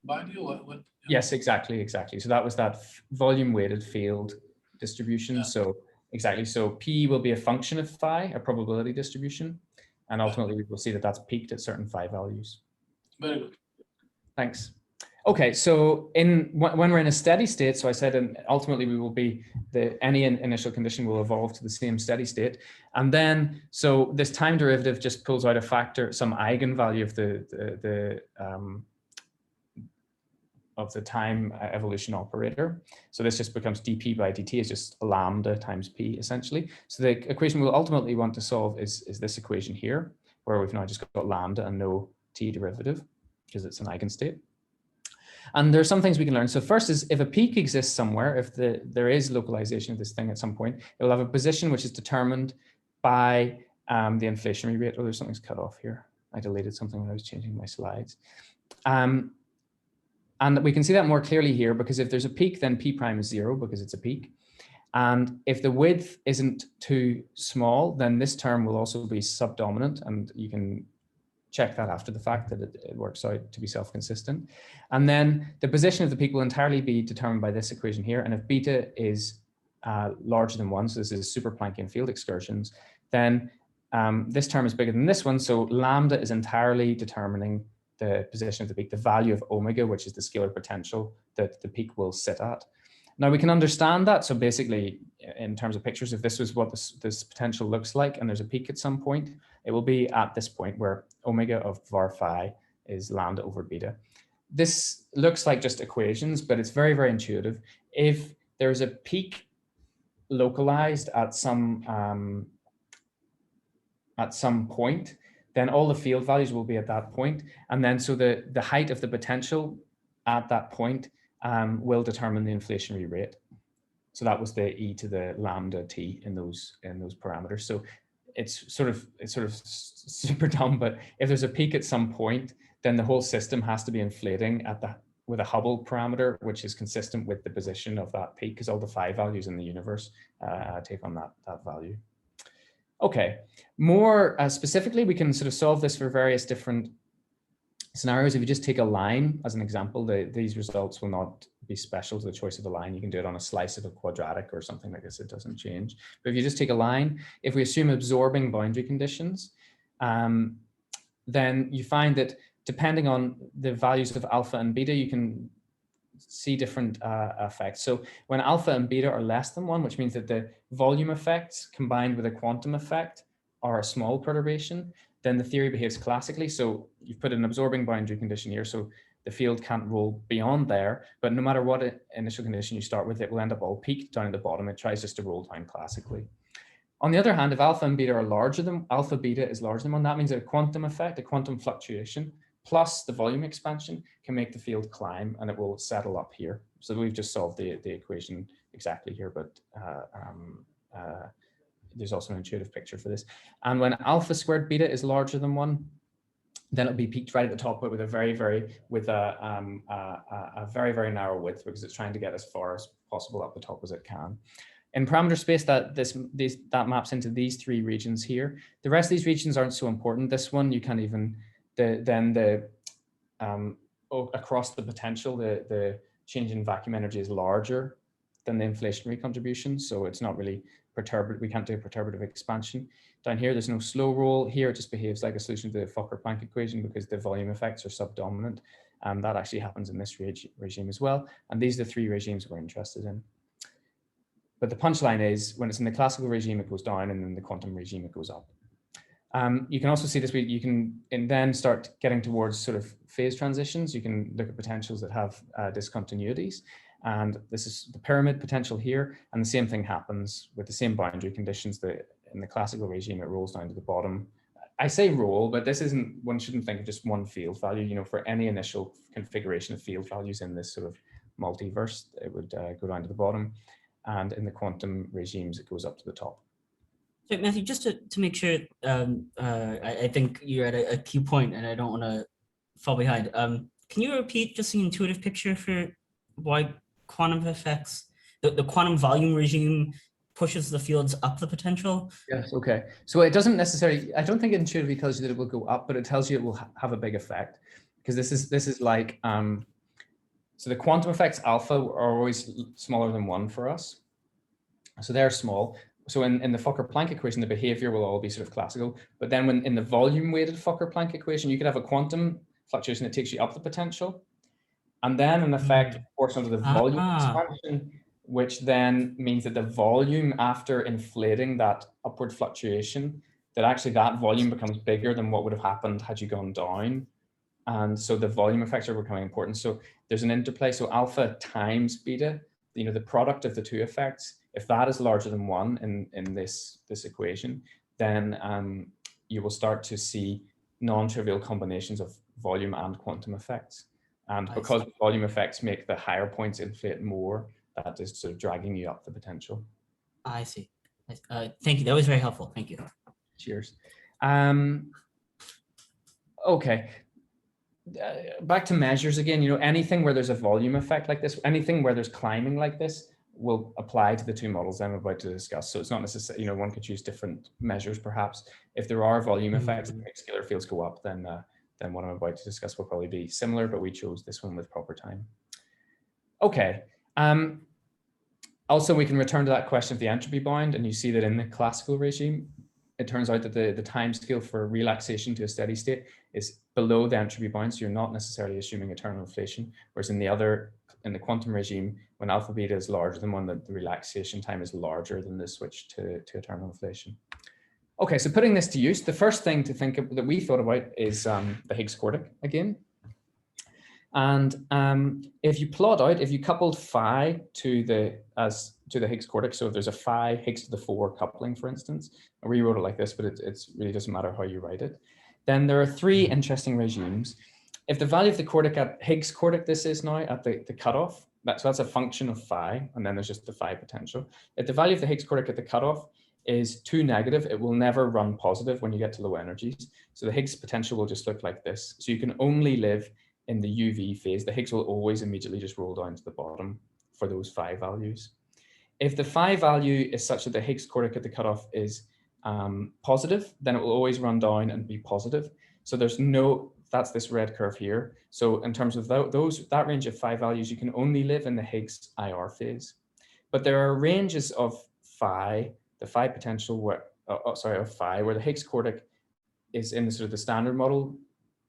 value? What? Yes, exactly. So that was that volume weighted field distribution. Yeah. So exactly. So P will be a function of phi, a probability distribution. And ultimately we will see that that's peaked at certain phi values. Very good. Thanks. Okay, so when we're in a steady state, so I said ultimately we will be, any initial condition will evolve to the same steady state. And then, so this time derivative just pulls out a factor, some eigenvalue of the time evolution operator. So this just becomes dp by dt is just lambda times p essentially. So the equation we'll ultimately want to solve is this equation here, where we've now just got lambda and no t derivative because it's an eigenstate. And there are some things we can learn. So first is if a peak exists somewhere, if there is localization of this thing at some point, it will have a position which is determined by the inflationary rate. Oh, there's something's cut off here. I deleted something when I was changing my slides. And we can see that more clearly here because if there's a peak, then p prime is 0 because it's a peak. And if the width isn't too small, then this term will also be subdominant, and you can check that after the fact that it works out to be self-consistent. And then the position of the peak will entirely be determined by this equation here. And if beta is larger than 1, so this is super Planckian field excursions, then this term is bigger than this one. So lambda is entirely determining the position of the peak, the value of omega, which is the scalar potential that the peak will sit at. Now we can understand that. So basically, in terms of pictures, if this was what this potential looks like, and there's a peak at some point, it will be at this point where omega of var phi is lambda over beta. This looks like just equations, but it's very, very intuitive. If there's a peak localized at some point, then all the field values will be at that point. And then so the height of the potential at that point will determine the inflationary rate. So that was the e to the lambda t in those parameters. So it's sort of super dumb, but if there's a peak at some point, then the whole system has to be inflating with a Hubble parameter, which is consistent with the position of that peak, because all the phi values in the universe take on that value. Okay, more specifically, we can sort of solve this for various different scenarios. If you just take a line as an example, these results will not be special to the choice of a line. You can do it on a slice of a quadratic or something like this. It doesn't change. But if you just take a line, if we assume absorbing boundary conditions, then you find that depending on the values of alpha and beta, you can see different effects. So when alpha and beta are less than 1, which means that the volume effects combined with a quantum effect are a small perturbation, then the theory behaves classically. So you've put an absorbing boundary condition here, so the field can't roll beyond there, but no matter what initial condition you start with, it will end up all peaked down at the bottom. It tries just to roll down classically. On the other hand, if alpha and beta are larger than, alpha beta is larger than 1, that means that a quantum effect, a quantum fluctuation, plus the volume expansion can make the field climb, and it will settle up here. So we've just solved the equation exactly here, but there's also an intuitive picture for this. And when alpha squared beta is larger than 1, then it'll be peaked right at the top, but with a very, very narrow width, because it's trying to get as far as possible up the top as it can. In parameter space, that maps into these 3 regions here. The rest of these regions aren't so important. This one you can't even across the potential, the change in vacuum energy is larger than the inflationary contribution, so it's not really perturbative. We can't do perturbative expansion. Down here, there's no slow roll. Here, it just behaves like a solution to the Fokker-Planck equation because the volume effects are subdominant. That actually happens in this regime as well. And these are the 3 regimes we're interested in. But the punchline is, when it's in the classical regime, it goes down, and in the quantum regime, it goes up. You can also see this, you can then start getting towards sort of phase transitions. You can look at potentials that have discontinuities. And this is the pyramid potential here. And the same thing happens with the same boundary conditions. In the classical regime, it rolls down to the bottom. I say roll, but this isn't, one shouldn't think of just one field value. You know, for any initial configuration of field values in this sort of multiverse, it would go down to the bottom. And in the quantum regimes, it goes up to the top. So Matthew, just to make sure, I think you're at a key point, and I don't want to fall behind. Can you repeat just the intuitive picture for why quantum effects, the quantum volume regime pushes the fields up the potential? Yes, okay. So it doesn't necessarily, I don't think it intuitively tells you that it will go up, but it tells you it will have a big effect. Because this is like, So the quantum effects alpha are always smaller than 1 for us. So they're small. So in the Fokker-Planck equation, the behavior will all be sort of classical. But then when in the volume-weighted Fokker-Planck equation, you could have a quantum fluctuation that takes you up the potential. And then an effect, of course, under the volume expansion, which then means that the volume after inflating that upward fluctuation, that actually that volume becomes bigger than what would have happened had you gone down. And so the volume effects are becoming important. So there's an interplay. So alpha times beta, you know, the product of the two effects, if that is larger than 1 in this equation, then you will start to see non-trivial combinations of volume and quantum effects. And because volume effects make the higher points inflate more, that is sort of dragging you up the potential. I see. Thank you. That was very helpful. Thank you. Cheers. Okay. Back to measures again, you know, anything where there's a volume effect like this, anything where there's climbing like this will apply to the two models I'm about to discuss. So it's not necessarily, you know, one could choose different measures perhaps. If there are volume effects that make scalar fields go up, then what I'm about to discuss will probably be similar, but we chose this one with proper time. Okay. Also, we can return to that question of the entropy bound, and you see that in the classical regime, it turns out that the time scale for relaxation to a steady state is below the entropy bound, so you're not necessarily assuming eternal inflation, whereas in the quantum regime, when alpha beta is larger than 1, the relaxation time is larger than the switch to eternal inflation. Okay, so putting this to use, the first thing to think of that we thought about is the Higgs quartic again. And if you plot out, if you coupled phi to the Higgs quartic, so if there's a phi Higgs to the 4 coupling, for instance, I rewrote it like this, but it really doesn't matter how you write it, then there are 3 interesting regimes. If the value of the quartic at Higgs quartic, this is now at the cutoff, so that's a function of phi, and then there's just the phi potential. If the value of the Higgs quartic at the cutoff is too negative, it will never run positive when you get to low energies. So the Higgs potential will just look like this. So you can only live in the UV phase. The Higgs will always immediately just roll down to the bottom for those phi values. If the phi value is such that the Higgs quartic at the cutoff is positive, then it will always run down and be positive. So there's no, that's this red curve here. So in terms of that range of phi values, you can only live in the Higgs IR phase. But there are ranges of phi, the phi potential where, of phi, where the Higgs quartic is in the sort of the standard model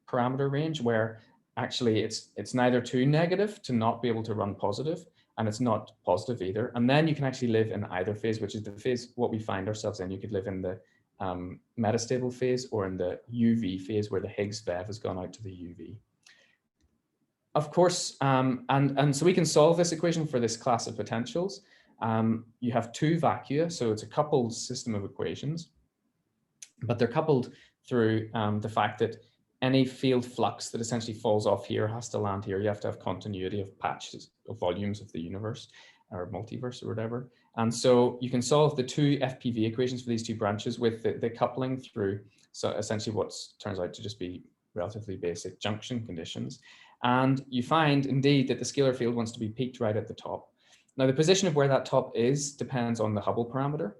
parameter range, where actually it's neither too negative to not be able to run positive, and it's not positive either. And then you can actually live in either phase, which is the phase what we find ourselves in. You could live in the metastable phase or in the UV phase, where the Higgs VEV has gone out to the UV. Of course, and so we can solve this equation for this class of potentials. You have 2 vacua, so it's a coupled system of equations, but they're coupled through the fact that any field flux that essentially falls off here has to land here. You have to have continuity of patches of volumes of the universe or multiverse or whatever. And so you can solve the 2 FPV equations for these 2 branches with the coupling through, so essentially what turns out to just be relatively basic junction conditions. And you find indeed that the scalar field wants to be peaked right at the top. Now the position of where that top is depends on the Hubble parameter.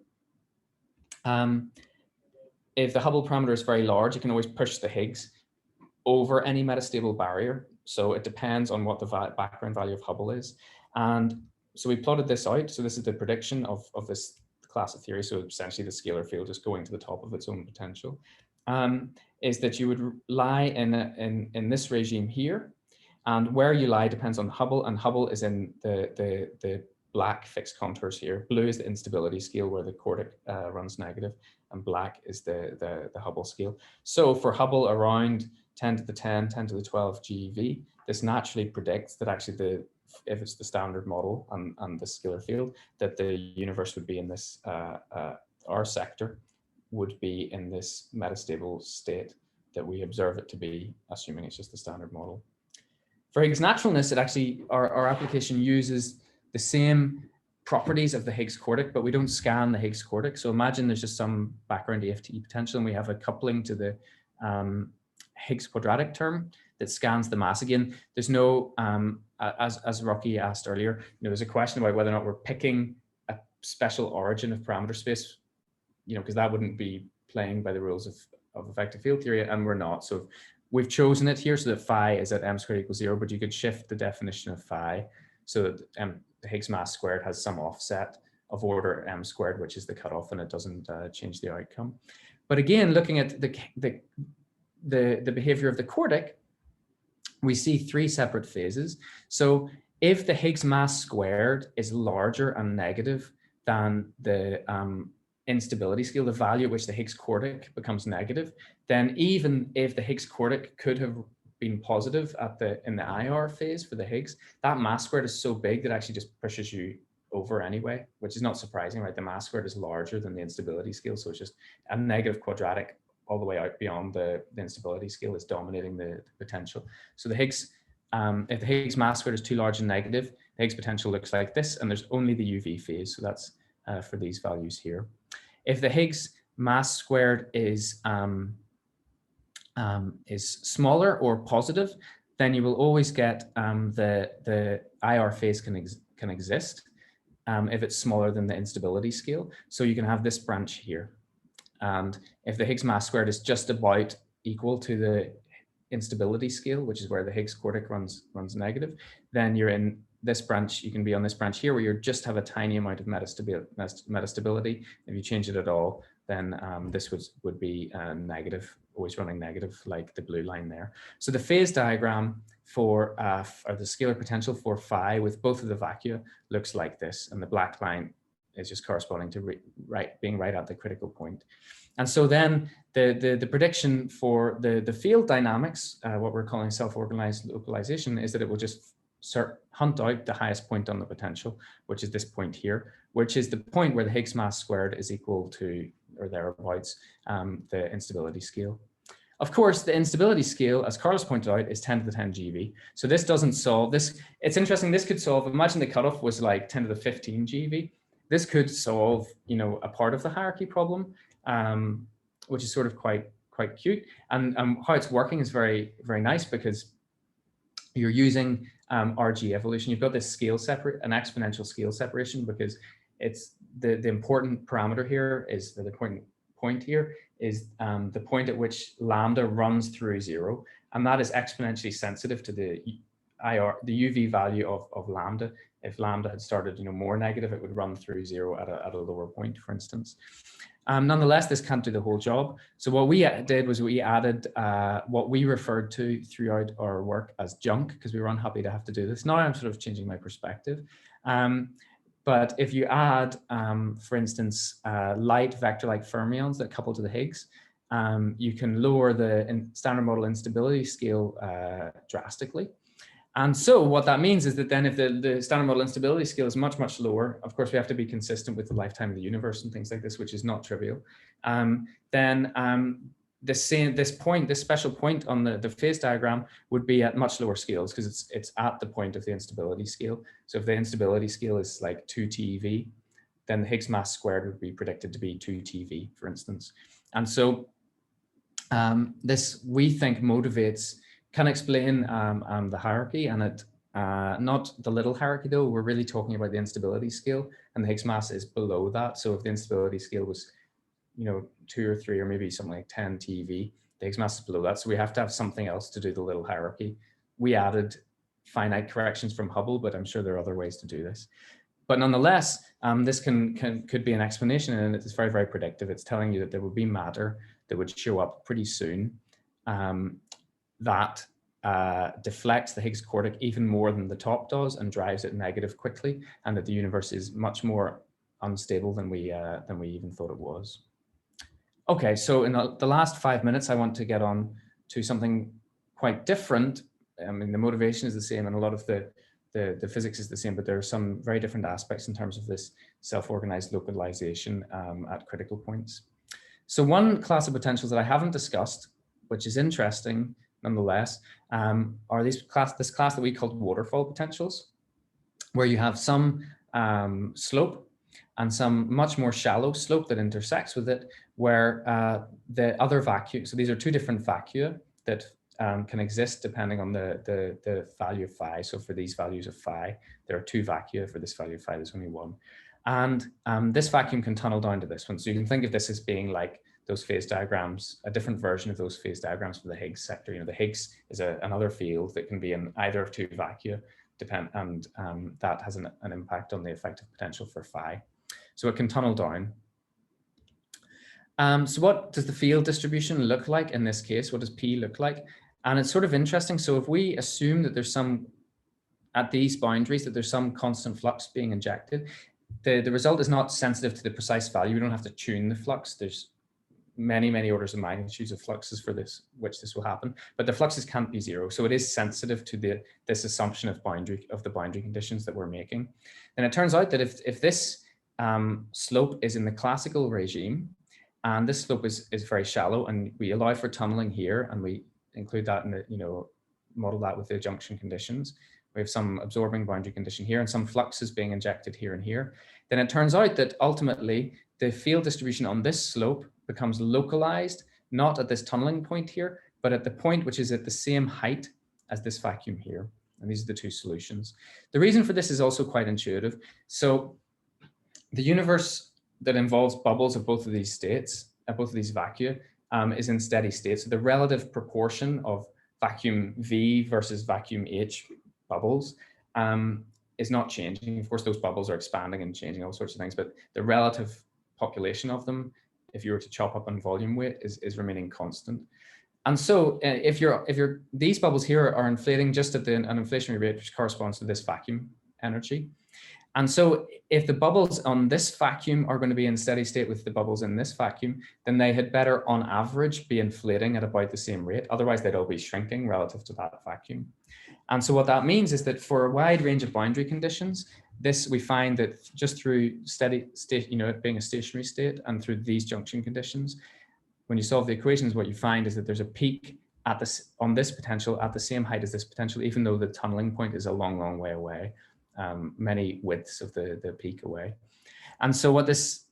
If the Hubble parameter is very large, you can always push the Higgs over any metastable barrier. So it depends on what the background value of Hubble is. And so we plotted this out. So this is the prediction of this class of theory. So essentially the scalar field just going to the top of its own potential, is that you would lie in this regime here. And where you lie depends on Hubble, and Hubble is in the black fixed contours here. Blue is the instability scale where the quartic runs negative, and black is the Hubble scale. So for Hubble around 10 to the 10, 10 to the 12 GeV, this naturally predicts that actually if it's the standard model and the scalar field, that the universe would be in this, our sector would be in this metastable state that we observe it to be, assuming it's just the standard model. For Higgs naturalness, it actually, our application uses the same properties of the Higgs quartic, but we don't scan the Higgs quartic. So imagine there's just some background EFT potential and we have a coupling to the Higgs quadratic term that scans the mass. Again, there's no, as Rocky asked earlier, there's a question about whether or not we're picking a special origin of parameter space, because that wouldn't be playing by the rules of effective field theory, and we're not. So we've chosen it here so that phi is at m squared equals 0, but you could shift the definition of phi so that the Higgs mass squared has some offset of order m squared, which is the cutoff, and it doesn't change the outcome. But again, looking at the behavior of the quartic, we see 3 separate phases. So if the Higgs mass squared is larger and negative than the instability scale, the value at which the Higgs quartic becomes negative, then even if the Higgs quartic could have been positive in the IR phase for the Higgs, that mass squared is so big that it actually just pushes you over anyway, which is not surprising, right? The mass squared is larger than the instability scale, so it's just a negative quadratic all the way out beyond the instability scale is dominating the potential. So the Higgs, if the Higgs mass squared is too large and negative, the Higgs potential looks like this, and there's only the UV phase, so that's for these values here. If the Higgs mass squared is smaller or positive, then you will always get the IR phase can exist if it's smaller than the instability scale. So you can have this branch here. And if the Higgs mass squared is just about equal to the instability scale, which is where the Higgs quartic runs negative, then you're in this branch. You can be on this branch here where you just have a tiny amount of metastability. If you change it at all, then this would be negative, always running negative, like the blue line there. So the phase diagram for or the scalar potential for phi with both of the vacua looks like this, and the black line is just corresponding to being right at the critical point. And so then the prediction for the field dynamics, what we're calling self-organized localization, is that it will just hunt out the highest point on the potential, which is this point here, which is the point where the Higgs mass squared is equal to, or thereabouts, the instability scale. Of course, the instability scale, as Carlos pointed out, is 10 to the 10 GeV. So this doesn't solve this. It's interesting. This could solve, imagine the cutoff was like 10 to the 15 GeV. This could solve, you know, a part of the hierarchy problem, which is sort of quite cute. And how it's working is very, very nice because you're using RG evolution. You've got this scale an exponential scale separation, because it's the important parameter here is the point here is the point at which lambda runs through 0, and that is exponentially sensitive to the UV value of lambda. If lambda had started, you know, more negative, it would run through 0 at a lower point, for instance. Nonetheless, this can't do the whole job. So what we did was we added what we referred to throughout our work as junk, because we were unhappy to have to do this. Now I'm sort of changing my perspective. But if you add, for instance, light vector-like fermions that couple to the Higgs, you can lower the standard model instability scale drastically. And so what that means is that then if the standard model instability scale is much, much lower, of course, we have to be consistent with the lifetime of the universe and things like this, which is not trivial. Then this special point on the phase diagram would be at much lower scales, because it's at the point of the instability scale. So if the instability scale is like 2 TeV, then the Higgs mass squared would be predicted to be 2 TeV, for instance. And so this, we think, can explain the hierarchy, and it not the little hierarchy though. We're really talking about the instability scale, and the Higgs mass is below that. So if the instability scale was, you know, 2 or 3 or maybe something like 10 TeV, the Higgs mass is below that. So we have to have something else to do the little hierarchy. We added finite corrections from Hubble, but I'm sure there are other ways to do this. But nonetheless, this could be an explanation, and it's very, very predictive. It's telling you that there would be matter that would show up pretty soon that deflects the Higgs quartic even more than the top does and drives it negative quickly, and that the universe is much more unstable than we even thought it was. Okay, so in the last 5 minutes, I want to get on to something quite different. I mean, the motivation is the same, and a lot of the physics is the same, but there are some very different aspects in terms of this self-organized localization at critical points. So one class of potentials that I haven't discussed, which is interesting nonetheless, are this class that we call waterfall potentials, where you have some slope and some much more shallow slope that intersects with it, where the other vacua, so these are 2 different vacua that can exist depending on the value of phi. So for these values of phi, there are 2 vacua. For this value of phi, there's only 1. And this vacuum can tunnel down to this one. So you can think of this as being like those phase diagrams, a different version of those phase diagrams for the Higgs sector. You know, the Higgs is another field that can be in either of two vacua, and that has an impact on the effective potential for phi. So it can tunnel down. So what does the field distribution look like in this case? What does P look like? And it's sort of interesting. So if we assume that there's some, at these boundaries, that there's some constant flux being injected, the result is not sensitive to the precise value. We don't have to tune the flux. There's many orders of magnitudes of fluxes for which this will happen, but the fluxes can't be zero. So it is sensitive to this assumption of the boundary conditions that we're making. And it turns out that if this slope is in the classical regime, and this slope is very shallow, and we allow for tunneling here, and we include that in the, you know, model that with the junction conditions. We have some absorbing boundary condition here and some fluxes being injected here and here. Then it turns out that ultimately the field distribution on this slope becomes localized, not at this tunneling point here, but at the point which is at the same height as this vacuum here. And these are the two solutions. The reason for this is also quite intuitive. So the universe that involves bubbles of both of these states, both of these vacua, is in steady state. So the relative proportion of vacuum V versus vacuum H bubbles is not changing. Of course, those bubbles are expanding and changing all sorts of things, but the relative population of them, if you were to chop up on volume weight, is remaining constant. And so if these bubbles here are inflating just at an inflationary rate, which corresponds to this vacuum energy. And so if the bubbles on this vacuum are going to be in steady state with the bubbles in this vacuum, then they had better on average be inflating at about the same rate. Otherwise, they'd all be shrinking relative to that vacuum. And so what that means is that for a wide range of boundary conditions, we find that just through steady state, you know, it being a stationary state, and through these junction conditions, when you solve the equations, what you find is that there's a peak on this potential at the same height as this potential, even though the tunneling point is a long way away. Many widths of the peak away. And so what this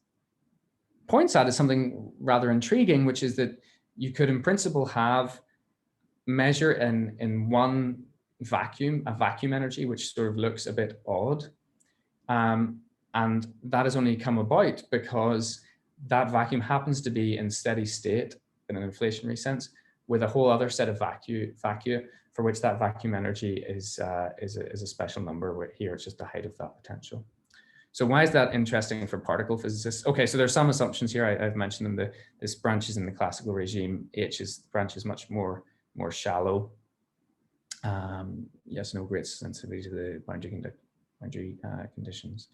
points at is something rather intriguing, which is that you could in principle measure in one vacuum, a vacuum energy, which sort of looks a bit odd. And that has only come about because that vacuum happens to be in steady state in an inflationary sense with a whole other set of vacua for which that vacuum energy is a special number, where here it's just the height of that potential. So why is that interesting for particle physicists? Okay, so there's some assumptions here. I've mentioned them. This branch is in the classical regime. Branch is much more shallow. Yes, no great sensitivity to the boundary conditions.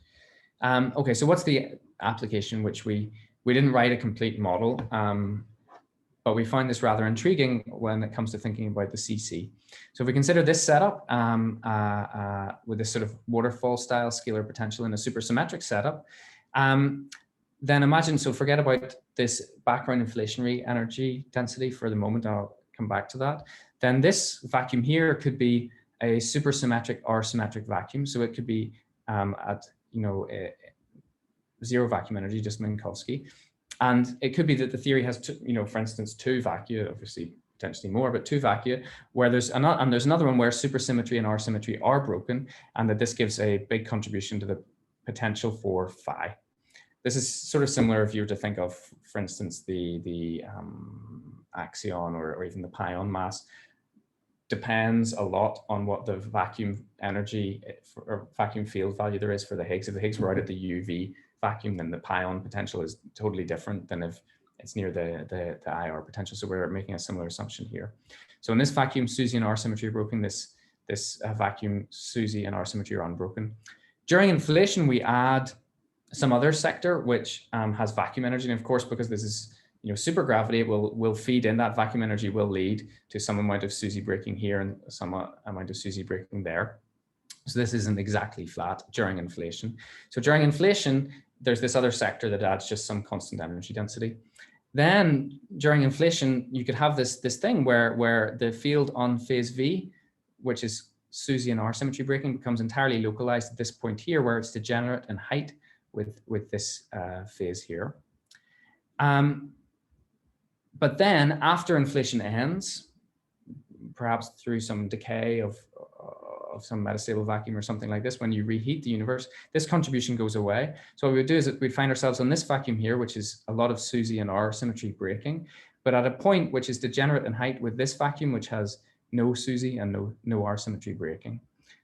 Okay, so what's the application? Which we didn't write a complete model, but we find this rather intriguing when it comes to thinking about the CC. So if we consider this setup with this sort of waterfall style scalar potential in a supersymmetric setup, then imagine, so forget about this background inflationary energy density for the moment, I'll come back to that. Then this vacuum here could be a supersymmetric or symmetric vacuum. So it could be at, you know, zero vacuum energy, just Minkowski. And it could be that the theory has, you know, for instance, two vacua, obviously potentially more, but two vacua, where there's another one where supersymmetry and R symmetry are broken, and that this gives a big contribution to the potential for phi. This is sort of similar if you were to think of, for instance, the axion or even the pion mass depends a lot on what the vacuum energy or vacuum field value there is for the Higgs. If the Higgs were out at the UV vacuum, then the pion potential is totally different than if it's near the IR potential. So we're making a similar assumption here. So in this vacuum, SUSY and R symmetry are broken. This vacuum, SUSY and R symmetry are unbroken. During inflation, we add some other sector which has vacuum energy, and of course, because this is, you know, supergravity, it will feed in. That vacuum energy will lead to some amount of SUSY breaking here and some amount of SUSY breaking there. So this isn't exactly flat during inflation. So during inflation, there's this other sector that adds just some constant energy density. Then during inflation, you could have this thing where the field on phase V, which is SUSY and R symmetry breaking, becomes entirely localized at this point here, where it's degenerate in height with this phase here. But then after inflation ends, perhaps through some decay of of some metastable vacuum or something like this, when you reheat the universe, this contribution goes away. So what we would do is that we'd find ourselves on this vacuum here, which is a lot of SUSY and R symmetry breaking, but at a point which is degenerate in height with this vacuum, which has no SUSY and no R symmetry breaking.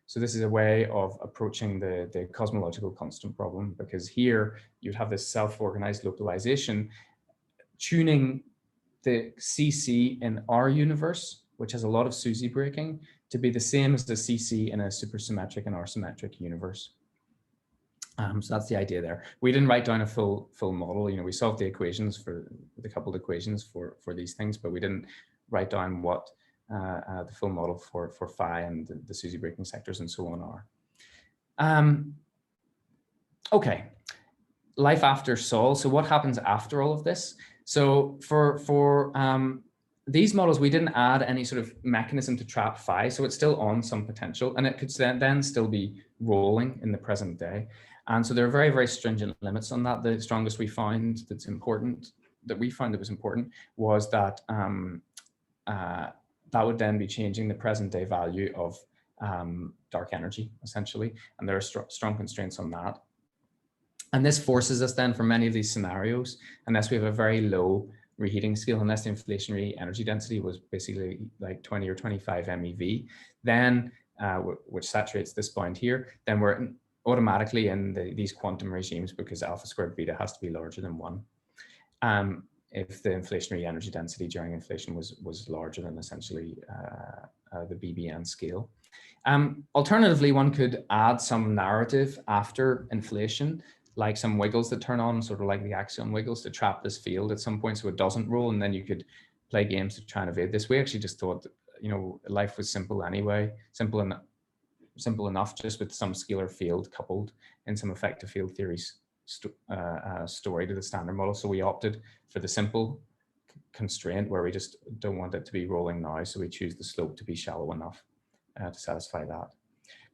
So this is a way of approaching the cosmological constant problem, because here you'd have this self-organized localization tuning the CC in our universe, which has a lot of SUSY breaking, to be the same as the CC in a supersymmetric and R-symmetric universe. So that's the idea there. We didn't write down a full model. You know, we solved the equations for the coupled equations for these things, but we didn't write down what the full model for phi and the SUSY breaking sectors and so on are. Okay, life after Sol. So what happens after all of this? So for these models, we didn't add any sort of mechanism to trap phi, so it's still on some potential, and it could then still be rolling in the present day. And so there are very, very stringent limits on that. The strongest we found that's important, that we found that was important, was that that would then be changing the present day value of dark energy, essentially, and there are strong constraints on that. And this forces us then, for many of these scenarios, unless we have a very low reheating scale, unless the inflationary energy density was basically like 20 or 25 MeV, then which saturates this point here, then we're automatically in these quantum regimes, because alpha squared beta has to be larger than 1. If the inflationary energy density during inflation was larger than essentially the BBN scale. Alternatively, one could add some narrative after inflation, like some wiggles that turn on, sort of like the axion wiggles, to trap this field at some point so it doesn't roll, and then you could play games to try and evade this. We actually just thought that, you know, life was simple anyway, simple enough just with some scalar field coupled in some effective field theories story to the standard model. So we opted for the simple constraint where we just don't want it to be rolling now, so we choose the slope to be shallow enough to satisfy that.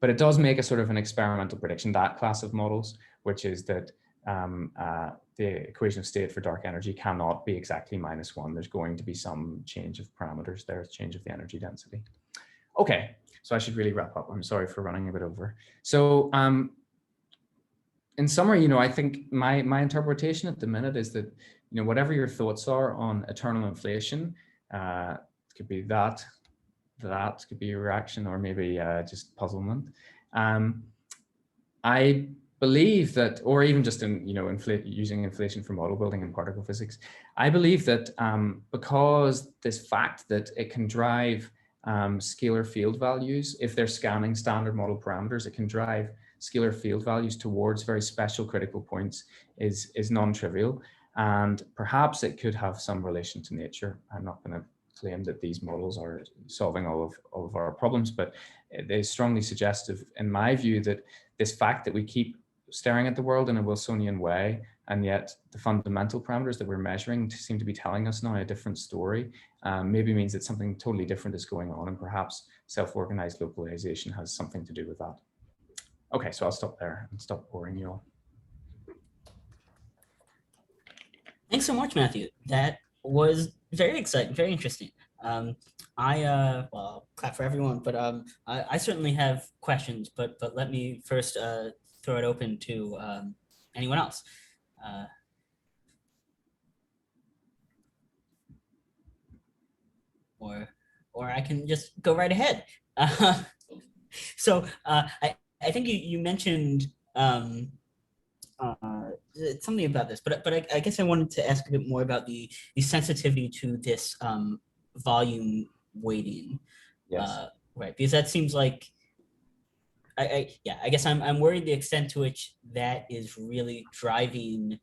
But it does make a sort of an experimental prediction, that class of models, which is that the equation of state for dark energy cannot be exactly -1. There's going to be some change of parameters there, change of the energy density. Okay, so I should really wrap up. I'm sorry for running a bit over. So in summary, you know, I think my interpretation at the minute is that, you know, whatever your thoughts are on eternal inflation, it could be that could be a reaction, or maybe just puzzlement. I believe that, or even just in, you know, using inflation for model building and particle physics, I believe that because this fact that it can drive scalar field values, if they're scanning standard model parameters, it can drive scalar field values towards very special critical points is non-trivial, and perhaps it could have some relation to nature. I'm not going to claim that these models are solving all of our problems, but they strongly suggestive, in my view, that this fact that we keep staring at the world in a Wilsonian way, and yet the fundamental parameters that we're measuring seem to be telling us now a different story, maybe means that something totally different is going on, and perhaps self-organized localization has something to do with that. Okay, so I'll stop there and stop boring you all. Thanks so much, Matthew. That was very exciting, very interesting. Well, I'll clap for everyone, but I certainly have questions, but let me first throw it open to anyone else. Or I can just go right ahead. So I think you mentioned something about this, but I guess I wanted to ask a bit more about the sensitivity to this volume weighting. Yes. Right, because that seems like I guess I'm worried the extent to which that is really driving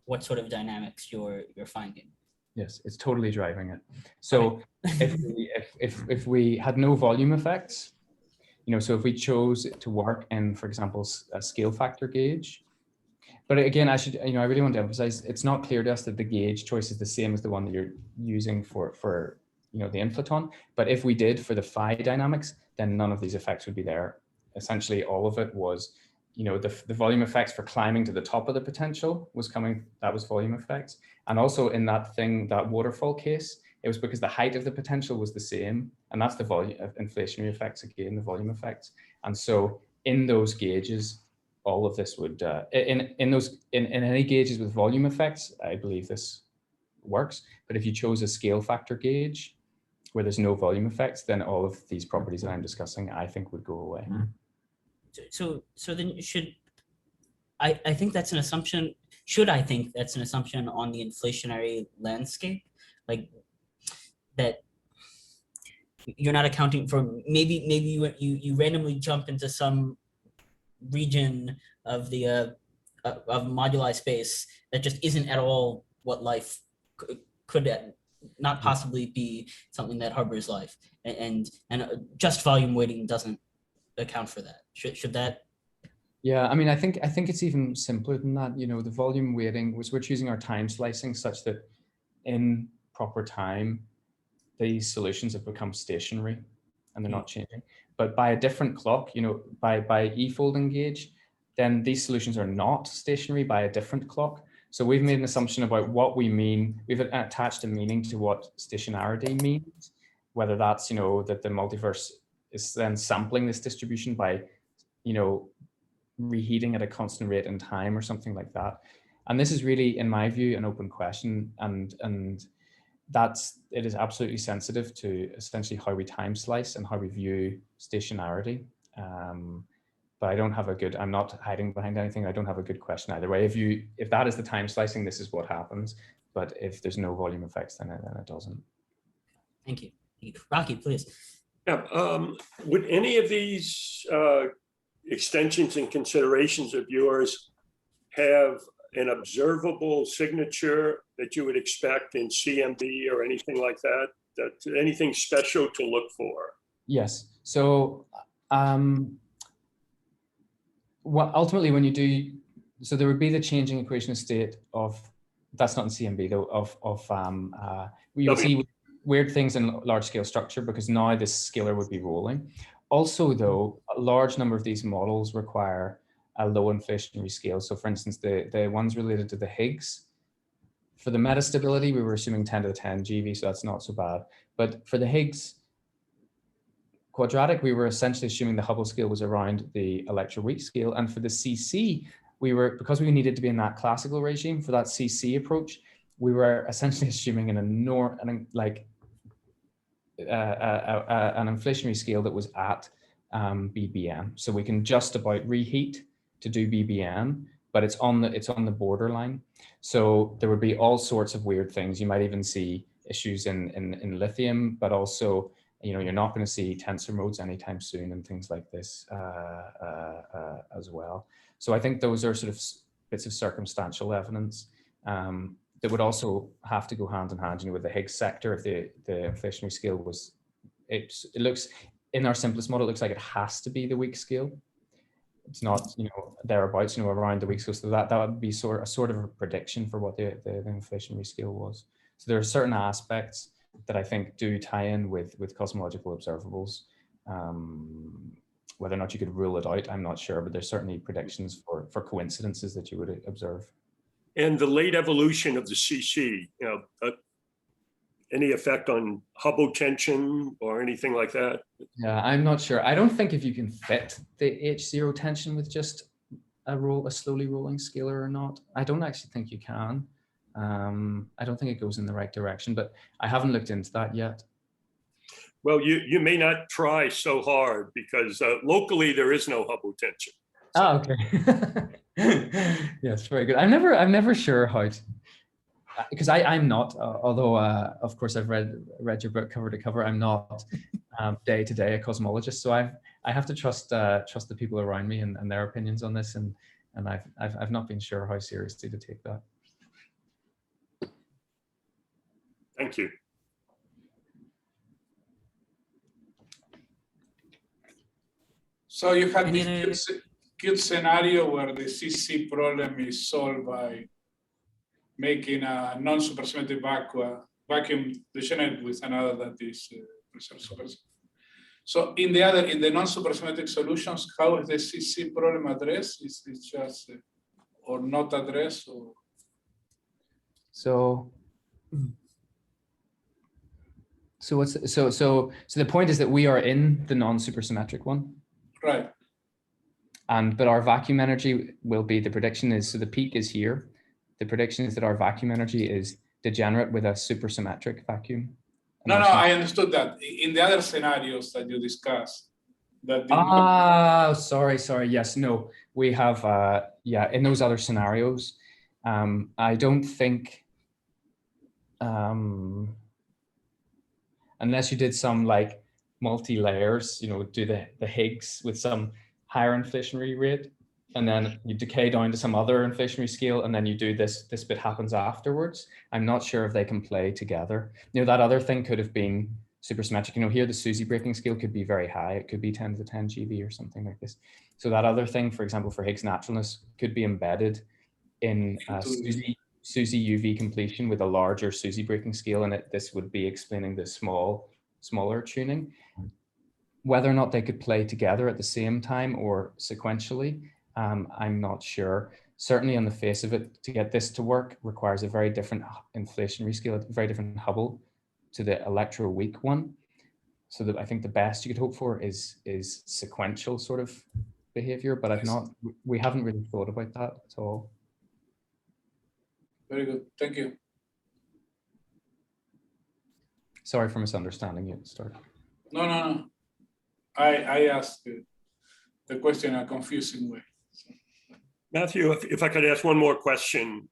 what sort of dynamics you're finding. Yes, it's totally driving it. So if we had no volume effects, you know, so if we chose to work in, for example, a scale factor gauge, but again, I really want to emphasize, it's not clear to us that the gauge choice is the same as the one that you're using for you know, the inflaton. But if we did for the phi dynamics, then none of these effects would be there. Essentially, all of it was, you know, the volume effects for climbing to the top of the potential was coming, that was volume effects. And also in that thing, that waterfall case, it was because the height of the potential was the same. And that's the volume of inflationary effects, again, the volume effects. And so in those gauges, all of this would, in any gauges with volume effects, I believe this works. But if you chose a scale factor gauge where there's no volume effects, then all of these properties that I'm discussing, I think would go away. So then I think that's an assumption. Should I think that's an assumption on the inflationary landscape, like that you're not accounting for maybe you randomly jump into some region of the of moduli space that just isn't at all what life could not possibly be something that harbors life, and just volume weighting doesn't account for that. Should that? Yeah, I mean, I think it's even simpler than that. You know, the volume weighting was we're choosing our time slicing such that in proper time, these solutions have become stationary and they're not changing. But by a different clock, you know, by E-folding gauge, then these solutions are not stationary by a different clock. So we've made an assumption about what we mean. We've attached a meaning to what stationarity means, whether that's, you know, that the multiverse is then sampling this distribution by, you know, reheating at a constant rate in time or something like that. And this is really, in my view, an open question, and it is absolutely sensitive to essentially how we time slice and how we view stationarity. But I don't have a good, I'm not hiding behind anything. I don't have a good question either way. If that is the time slicing, this is what happens. But if there's no volume effects, then it doesn't. Thank you. Rocky, please. Yeah. Would any of these extensions and considerations of yours have an observable signature that you would expect in CMB or anything like that? Anything special to look for? Yes. So ultimately, when you do, so there would be the changing equation of state of, that's not in CMB though, you'll see weird things in large scale structure because now this scalar would be rolling. Also though, a large number of these models require a low inflationary scale. So for instance, the ones related to the Higgs, for the metastability, we were assuming 10 to the 10 GeV, so that's not so bad. But for the Higgs quadratic, we were essentially assuming the Hubble scale was around the electroweak scale. And for the CC, because we needed to be in that classical regime for that CC approach, we were essentially assuming an inflationary scale that was at BBM. So we can just about reheat to do BBM, but it's on the borderline. So there would be all sorts of weird things. You might even see issues in lithium, but also, you know, you're not going to see tensor modes anytime soon and things like this as well. So I think those are sort of bits of circumstantial evidence that would also have to go hand in hand, you know, with the Higgs sector. If the inflationary scale was, it looks, in our simplest model, it looks like it has to be the weak scale. It's not, you know, thereabouts, you know, around the weak scale. So that would be sort of a prediction for what the inflationary scale was. So there are certain aspects that I think do tie in with cosmological observables. Whether or not you could rule it out, I'm not sure, but there's certainly predictions for coincidences that you would observe. And the late evolution of the CC, you know, any effect on Hubble tension or anything like that? Yeah, I'm not sure. I don't think if you can fit the H0 tension with just a slowly rolling scalar or not. I don't actually think you can. I don't think it goes in the right direction, but I haven't looked into that yet. Well, you may not try so hard because locally there is no Hubble tension. So. Oh, okay. Yes, very good. I'm never sure how to, because I'm not, although of course I've read your book cover to cover, I'm not day to day a cosmologist. So I have to trust the people around me and their opinions on this, and I've not been sure how seriously to take that. Thank you. So you have this cute scenario where the CC problem is solved by making a non-supersymmetric vacuum degenerate with another that is supersymmetric. So in the non-supersymmetric solutions, how is the CC problem addressed? Is it just or not addressed? Or? So the point is that we are in the non-supersymmetric one. Right. But our vacuum energy will be, the prediction is, so the peak is here. The prediction is that our vacuum energy is degenerate with a supersymmetric vacuum. No, I understood that. In the other scenarios that you discussed, that did not. Sorry. Yes, no, we have, yeah, in those other scenarios, I don't think, unless you did some like multi-layers, you know, do the Higgs with some higher inflationary rate, and then you decay down to some other inflationary scale, and then you do this bit happens afterwards. I'm not sure if they can play together. You know, that other thing could have been supersymmetric. You know, here the SUSY breaking scale could be very high. It could be 10 to the 10 GeV or something like this. So that other thing, for example, for Higgs naturalness, could be embedded in SUSY UV completion with a larger SUSY breaking scale, and this would be explaining the smaller tuning. Whether or not they could play together at the same time or sequentially, I'm not sure. Certainly on the face of it, to get this to work requires a very different inflationary scale, a very different Hubble to the electroweak one. So that I think the best you could hope for is sequential sort of behavior, but we haven't really thought about that at all. Very good, thank you. Sorry for misunderstanding you at the start. No. I asked the question in a confusing way. Matthew, if I could ask one more question,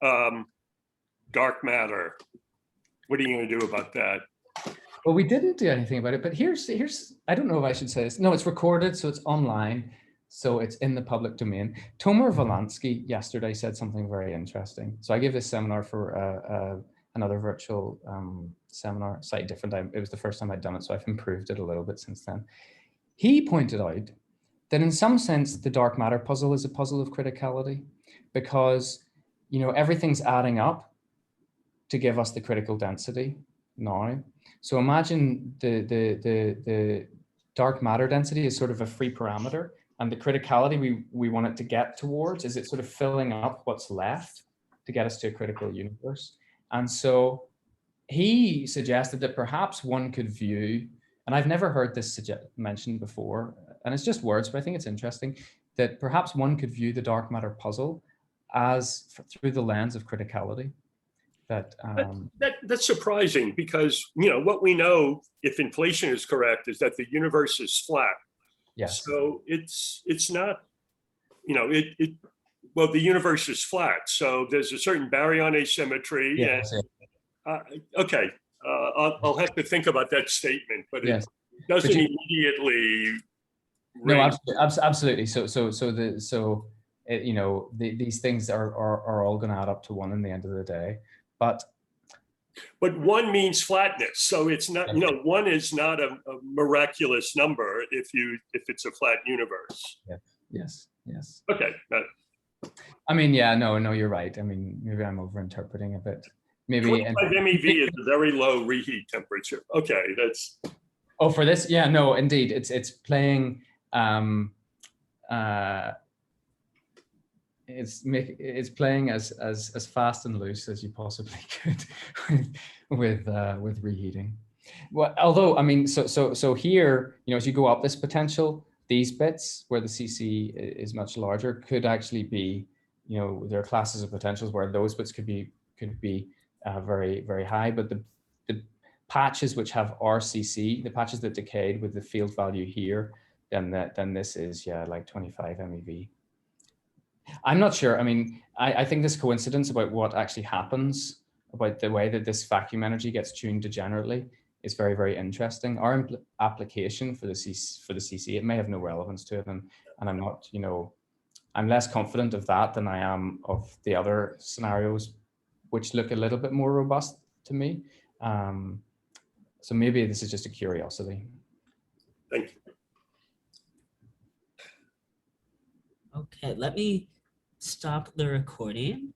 dark matter, what are you going to do about that? Well, we didn't do anything about it, but here's I don't know if I should say this. No, it's recorded, so it's online, so it's in the public domain. Tomer Volansky yesterday said something very interesting. So I gave this seminar for another virtual seminar, slightly different. It was the first time I'd done it, so I've improved it a little bit since then. He pointed out that in some sense, the dark matter puzzle is a puzzle of criticality, because, you know, everything's adding up to give us the critical density now. So imagine the dark matter density is sort of a free parameter, and the criticality we want it to get towards is it sort of filling up what's left to get us to a critical universe. And so he suggested that perhaps one could view, and I've never heard this mentioned before, and it's just words, but I think it's interesting, that perhaps one could view the dark matter puzzle as through the lens of criticality. That's surprising, because, you know, what we know, if inflation is correct, is that the universe is flat. Yes. So it's not, you know, well, the universe is flat, so there's a certain baryon asymmetry. Yes. Okay, I'll have to think about that statement, but yes. It doesn't immediately. No, absolutely. You know, these things are all going to add up to one in the end of the day, but one means flatness, so it's not. You know, one is not a miraculous number if it's a flat universe. Yeah. Yes. Okay. I mean, yeah, no, you're right. I mean, maybe I'm overinterpreting a bit. Maybe 25 MeV is a very low reheat temperature. Okay, that's. Oh, for this, yeah, no, indeed, it's playing. It's playing as fast and loose as you possibly could with reheating. Well, although I mean, so here, you know, as you go up this potential, these bits where the CC is much larger could actually be, you know, there are classes of potentials where those bits could be very, very high, but the patches which have RCC, the patches that decayed with the field value here, then this is, yeah, like 25 MeV. I'm not sure. I mean, I think this coincidence about what actually happens, about the way that this vacuum energy gets tuned degenerately, is very, very interesting. Our application for the CC, it may have no relevance to it, and I'm not, you know, I'm less confident of that than I am of the other scenarios, which look a little bit more robust to me. So maybe this is just a curiosity. Thank you. Okay, let me stop the recording.